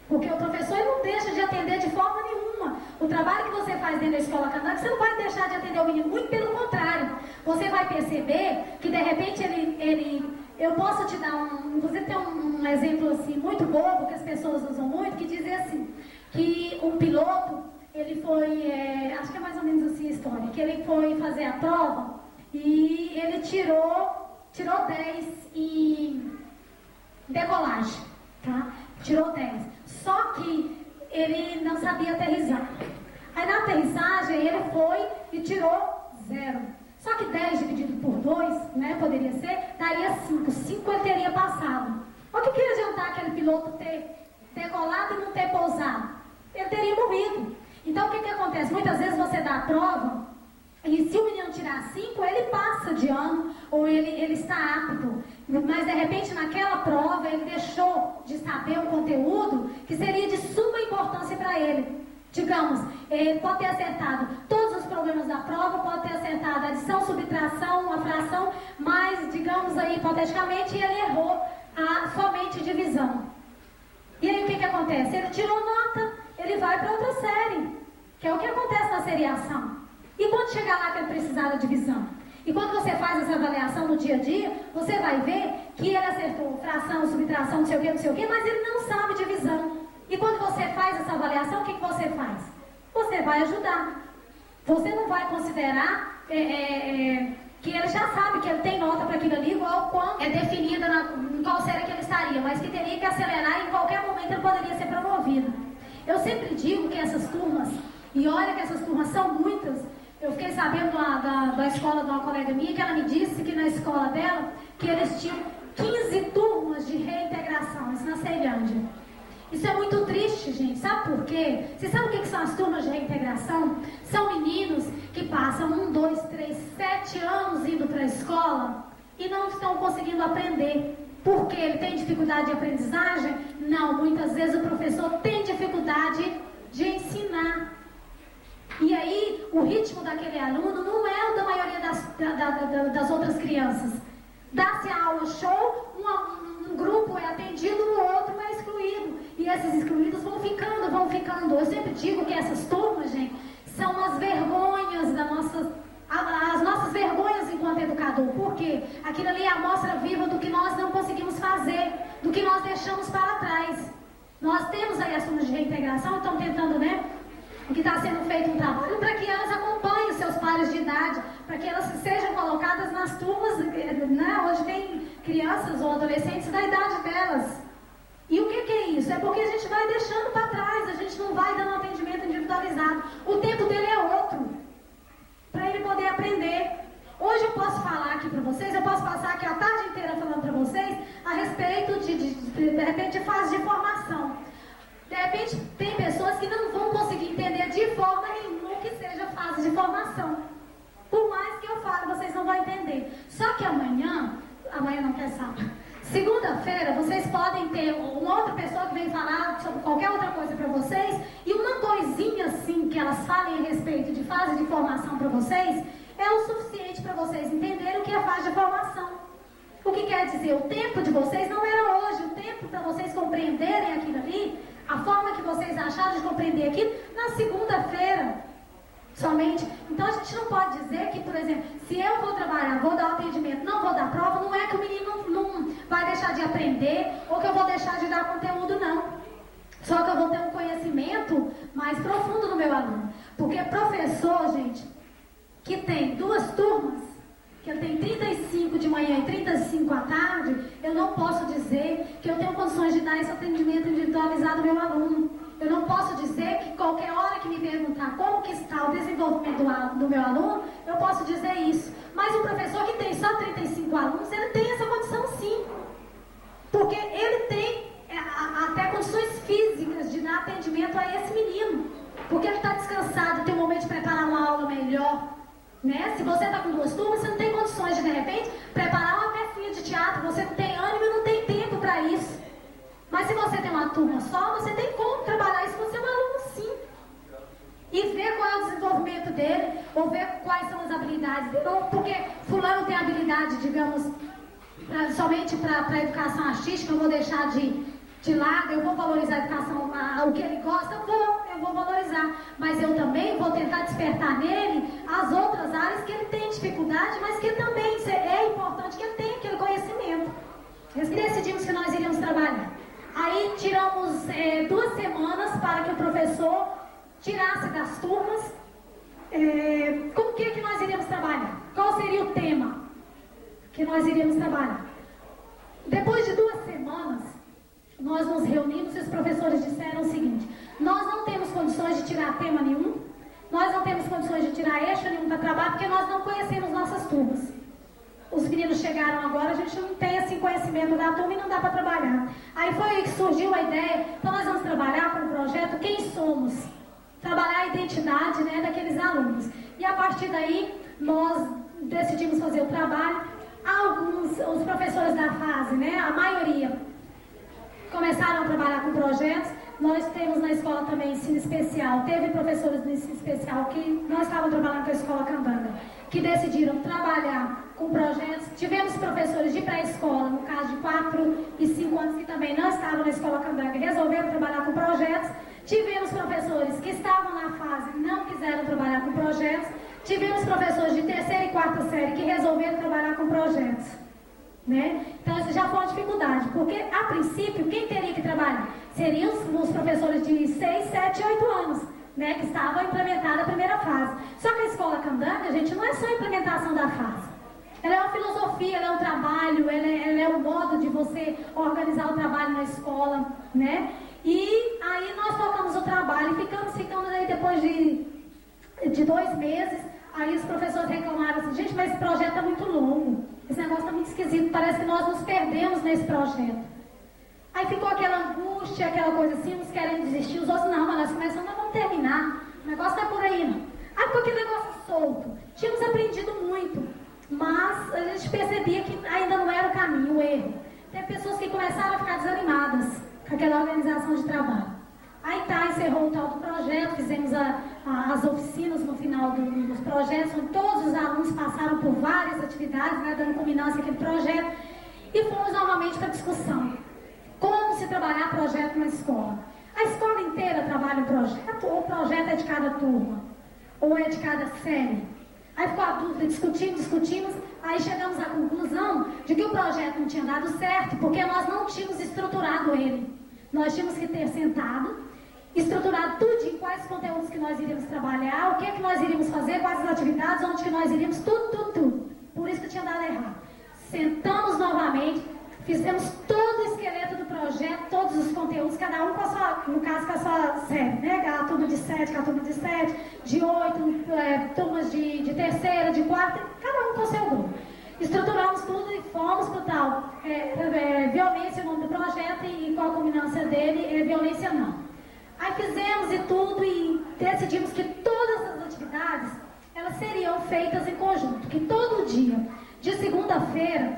Porque o professor ele não deixa de atender de forma nenhuma. O trabalho que você faz dentro da escola canábica, você não vai deixar de atender o menino, muito pelo contrário. Você vai perceber que de repente eu posso te dar você tem um exemplo assim muito bobo que as pessoas usam muito, que dizem assim, que um piloto, ele foi, acho que é mais ou menos assim a história, que ele foi fazer a prova e ele tirou 10 em decolagem, tá? Tirou 10. Só que ele não sabia aterrissar. Aí na aterrissagem ele foi e tirou 0. Só que 10 dividido por 2, né, poderia ser, daria 5. 5 ele teria passado. O que ia adiantar aquele piloto ter decolado e não ter pousado? Ele teria morrido. Então o que acontece? Muitas vezes você dá a prova e se o menino tirar 5, ele passa de ano ou ele está apto. Mas de repente naquela prova ele deixou de saber um conteúdo que seria de suma importância para ele. Digamos, ele pode ter acertado todos os problemas da prova, pode ter acertado adição, subtração, a fração, mas digamos aí hipoteticamente ele errou somente divisão. E aí o que acontece? Ele tirou nota, ele vai para outra série, que é o que acontece na seriação. E quando chegar lá que ele precisar da divisão? E quando você faz essa avaliação no dia a dia, você vai ver que ele acertou fração, subtração, não sei o que, mas ele não sabe divisão. E quando você faz essa avaliação, o que você faz? Você vai ajudar. Você não vai considerar que ele já sabe que ele tem nota para aquilo ali, igual quando é definida em qual série que ele estaria, mas que teria que acelerar e em qualquer momento ele poderia ser promovido. Eu sempre digo que essas turmas, e olha que essas turmas são muitas. Eu fiquei sabendo da escola de uma colega minha, que ela me disse que na escola dela, que eles tinham 15 turmas de reintegração, isso na Ceilândia. Isso é muito triste, gente. Sabe por quê? Você sabe o que são as turmas de reintegração? São meninos que passam 1, 2, 3, 7 anos indo para a escola e não estão conseguindo aprender. Por quê? Ele tem dificuldade de aprendizagem? Não, muitas vezes o professor tem dificuldade de ensinar. E aí, o ritmo daquele aluno não é o da maioria das outras crianças. Dá-se a aula show, um grupo é atendido, o outro é excluído. E esses excluídos vão ficando. Eu sempre digo que essas turmas, gente, são as vergonhas as nossas vergonhas enquanto educador. Por quê? Aquilo ali é a amostra viva do que nós não conseguimos fazer, do que nós deixamos para trás. Nós temos aí as turmas de reintegração, estão tentando, que está sendo feito um trabalho para que elas acompanhem os seus pares de idade, para que elas sejam colocadas nas turmas, onde tem crianças ou adolescentes da idade delas. E o que é isso? É porque a gente vai deixando para trás, a gente não vai dando atendimento individualizado. O tempo dele é outro, para ele poder aprender. Hoje eu posso falar aqui para vocês, eu posso passar aqui a tarde inteira falando para vocês a respeito de repente, de fase de formação. De repente, tem pessoas que não vão conseguir entender de forma nenhuma o que seja fase de formação. Por mais que eu fale, vocês não vão entender. Só que amanhã não quer sábado, segunda-feira, vocês podem ter uma outra pessoa que vem falar sobre qualquer outra coisa para vocês, e uma coisinha assim que elas falem a respeito de fase de formação para vocês, é o suficiente para vocês entenderem o que é fase de formação. O que quer dizer? O tempo de vocês não era hoje, o tempo para vocês compreenderem aquilo ali, a forma que vocês acharam de compreender aquilo, na segunda-feira somente. Então a gente não pode dizer que, por exemplo, se eu vou trabalhar, vou dar o atendimento, não vou dar prova, não é que o menino não vai deixar de aprender ou que eu vou deixar de dar conteúdo, não. Só que eu vou ter um conhecimento mais profundo no meu aluno. Porque professor, gente, que tem 2 turmas, que eu tenho 35 de manhã e 35 à tarde, eu não posso dizer que eu tenho condições de dar esse atendimento individualizado ao meu aluno. Eu não posso dizer que qualquer hora que me perguntar como que está o desenvolvimento do meu aluno, eu posso dizer isso. Mas o professor que tem só 35 alunos, ele tem essa condição sim. Porque ele tem até condições físicas de dar atendimento a esse menino. Porque ele está descansado, tem um momento de preparar uma aula melhor. Se você está com 2 turmas, você não tem condições de repente, preparar uma pecinha de teatro, você não tem ânimo e não tem tempo para isso. Mas se você tem uma turma só, você tem como trabalhar isso com o seu aluno sim. E ver qual é o desenvolvimento dele, ou ver quais são as habilidades dele, ou porque fulano tem habilidade, digamos, somente para a educação artística, eu vou deixar de lado, eu vou valorizar a educação, o que ele gosta, eu vou valorizar. Mas eu também vou tentar despertar nele as outras áreas que ele tem dificuldade, mas que também é importante que ele tenha aquele conhecimento. E decidimos que nós iríamos trabalhar. Aí tiramos 2 semanas para que o professor tirasse das turmas com o que nós iríamos trabalhar. Qual seria o tema que nós iríamos trabalhar? Depois de 2 semanas, nós nos reunimos e os professores disseram o seguinte: nós não temos condições de tirar tema nenhum, nós não temos condições de tirar eixo nenhum para trabalho, porque nós não conhecemos nossas turmas. Os meninos chegaram agora, a gente não tem assim conhecimento da turma e não dá para trabalhar. Aí foi aí que surgiu a ideia, então nós vamos trabalhar com o projeto Quem Somos, trabalhar a identidade daqueles alunos. E a partir daí, nós decidimos fazer o trabalho. Os professores da fase, a maioria, começaram a trabalhar com projetos. Nós temos na escola também ensino especial. Teve professores do ensino especial que não estavam trabalhando com a escola Candanga, que decidiram trabalhar com projetos. Tivemos professores de pré-escola, no caso de 4 e 5 anos, que também não estavam na escola Candanga, resolveram trabalhar com projetos. Tivemos professores que estavam na fase e não quiseram trabalhar com projetos. Tivemos professores de 3ª e 4ª série que resolveram trabalhar com projetos. Então isso já foi uma dificuldade, porque a princípio quem teria que trabalhar seriam os professores de 6, 7 e 8 anos, que estavam implementada a primeira fase. Só que a escola Candanga, gente, não é só a implementação da fase. Ela é uma filosofia, ela é um trabalho, ela é um modo de você organizar o trabalho na escola, E aí nós tocamos o trabalho e ficamos aí depois de 2 meses. Aí os professores reclamaram assim: gente, mas esse projeto é muito longo, esse negócio está muito esquisito, parece que nós nos perdemos nesse projeto. Aí ficou aquela angústia, aquela coisa assim, uns querem desistir, os outros não, mas nós começamos, nós vamos terminar, o negócio não é por aí não. Aí ficou aquele negócio solto, tínhamos aprendido muito, mas a gente percebia que ainda não era o caminho, o erro. Tem pessoas que começaram a ficar desanimadas com aquela organização de trabalho. Aí encerrou o tal do projeto, fizemos as oficinas no final dos projetos, onde todos os alunos passaram por várias atividades, dando culminância àquele projeto. e fomos novamente para a discussão. Como se trabalhar projeto na escola? A escola inteira trabalha um projeto, ou o projeto é de cada turma? Ou é de cada série? Aí ficou a dúvida, discutimos, aí chegamos à conclusão de que o projeto não tinha dado certo, porque nós não tínhamos estruturado ele. Nós tínhamos que ter sentado, estruturado tudo, de quais conteúdos que nós iríamos trabalhar, o que é que nós iríamos fazer, quais as atividades, onde que nós iríamos, tudo. Por isso que tinha dado errado. Sentamos novamente, fizemos todo o esqueleto do projeto, todos os conteúdos, cada um com a sua, no caso com a sua série, né? A turma de 7, a turma de 7, de 8, turmas de terceira, de quarta, cada um com o seu grupo. Estruturamos tudo e fomos para o tal violência, o nome do projeto, e qual a culminância dele é violência não. Aí fizemos e tudo e decidimos que todas as atividades elas seriam feitas em conjunto, que todo dia, de segunda-feira,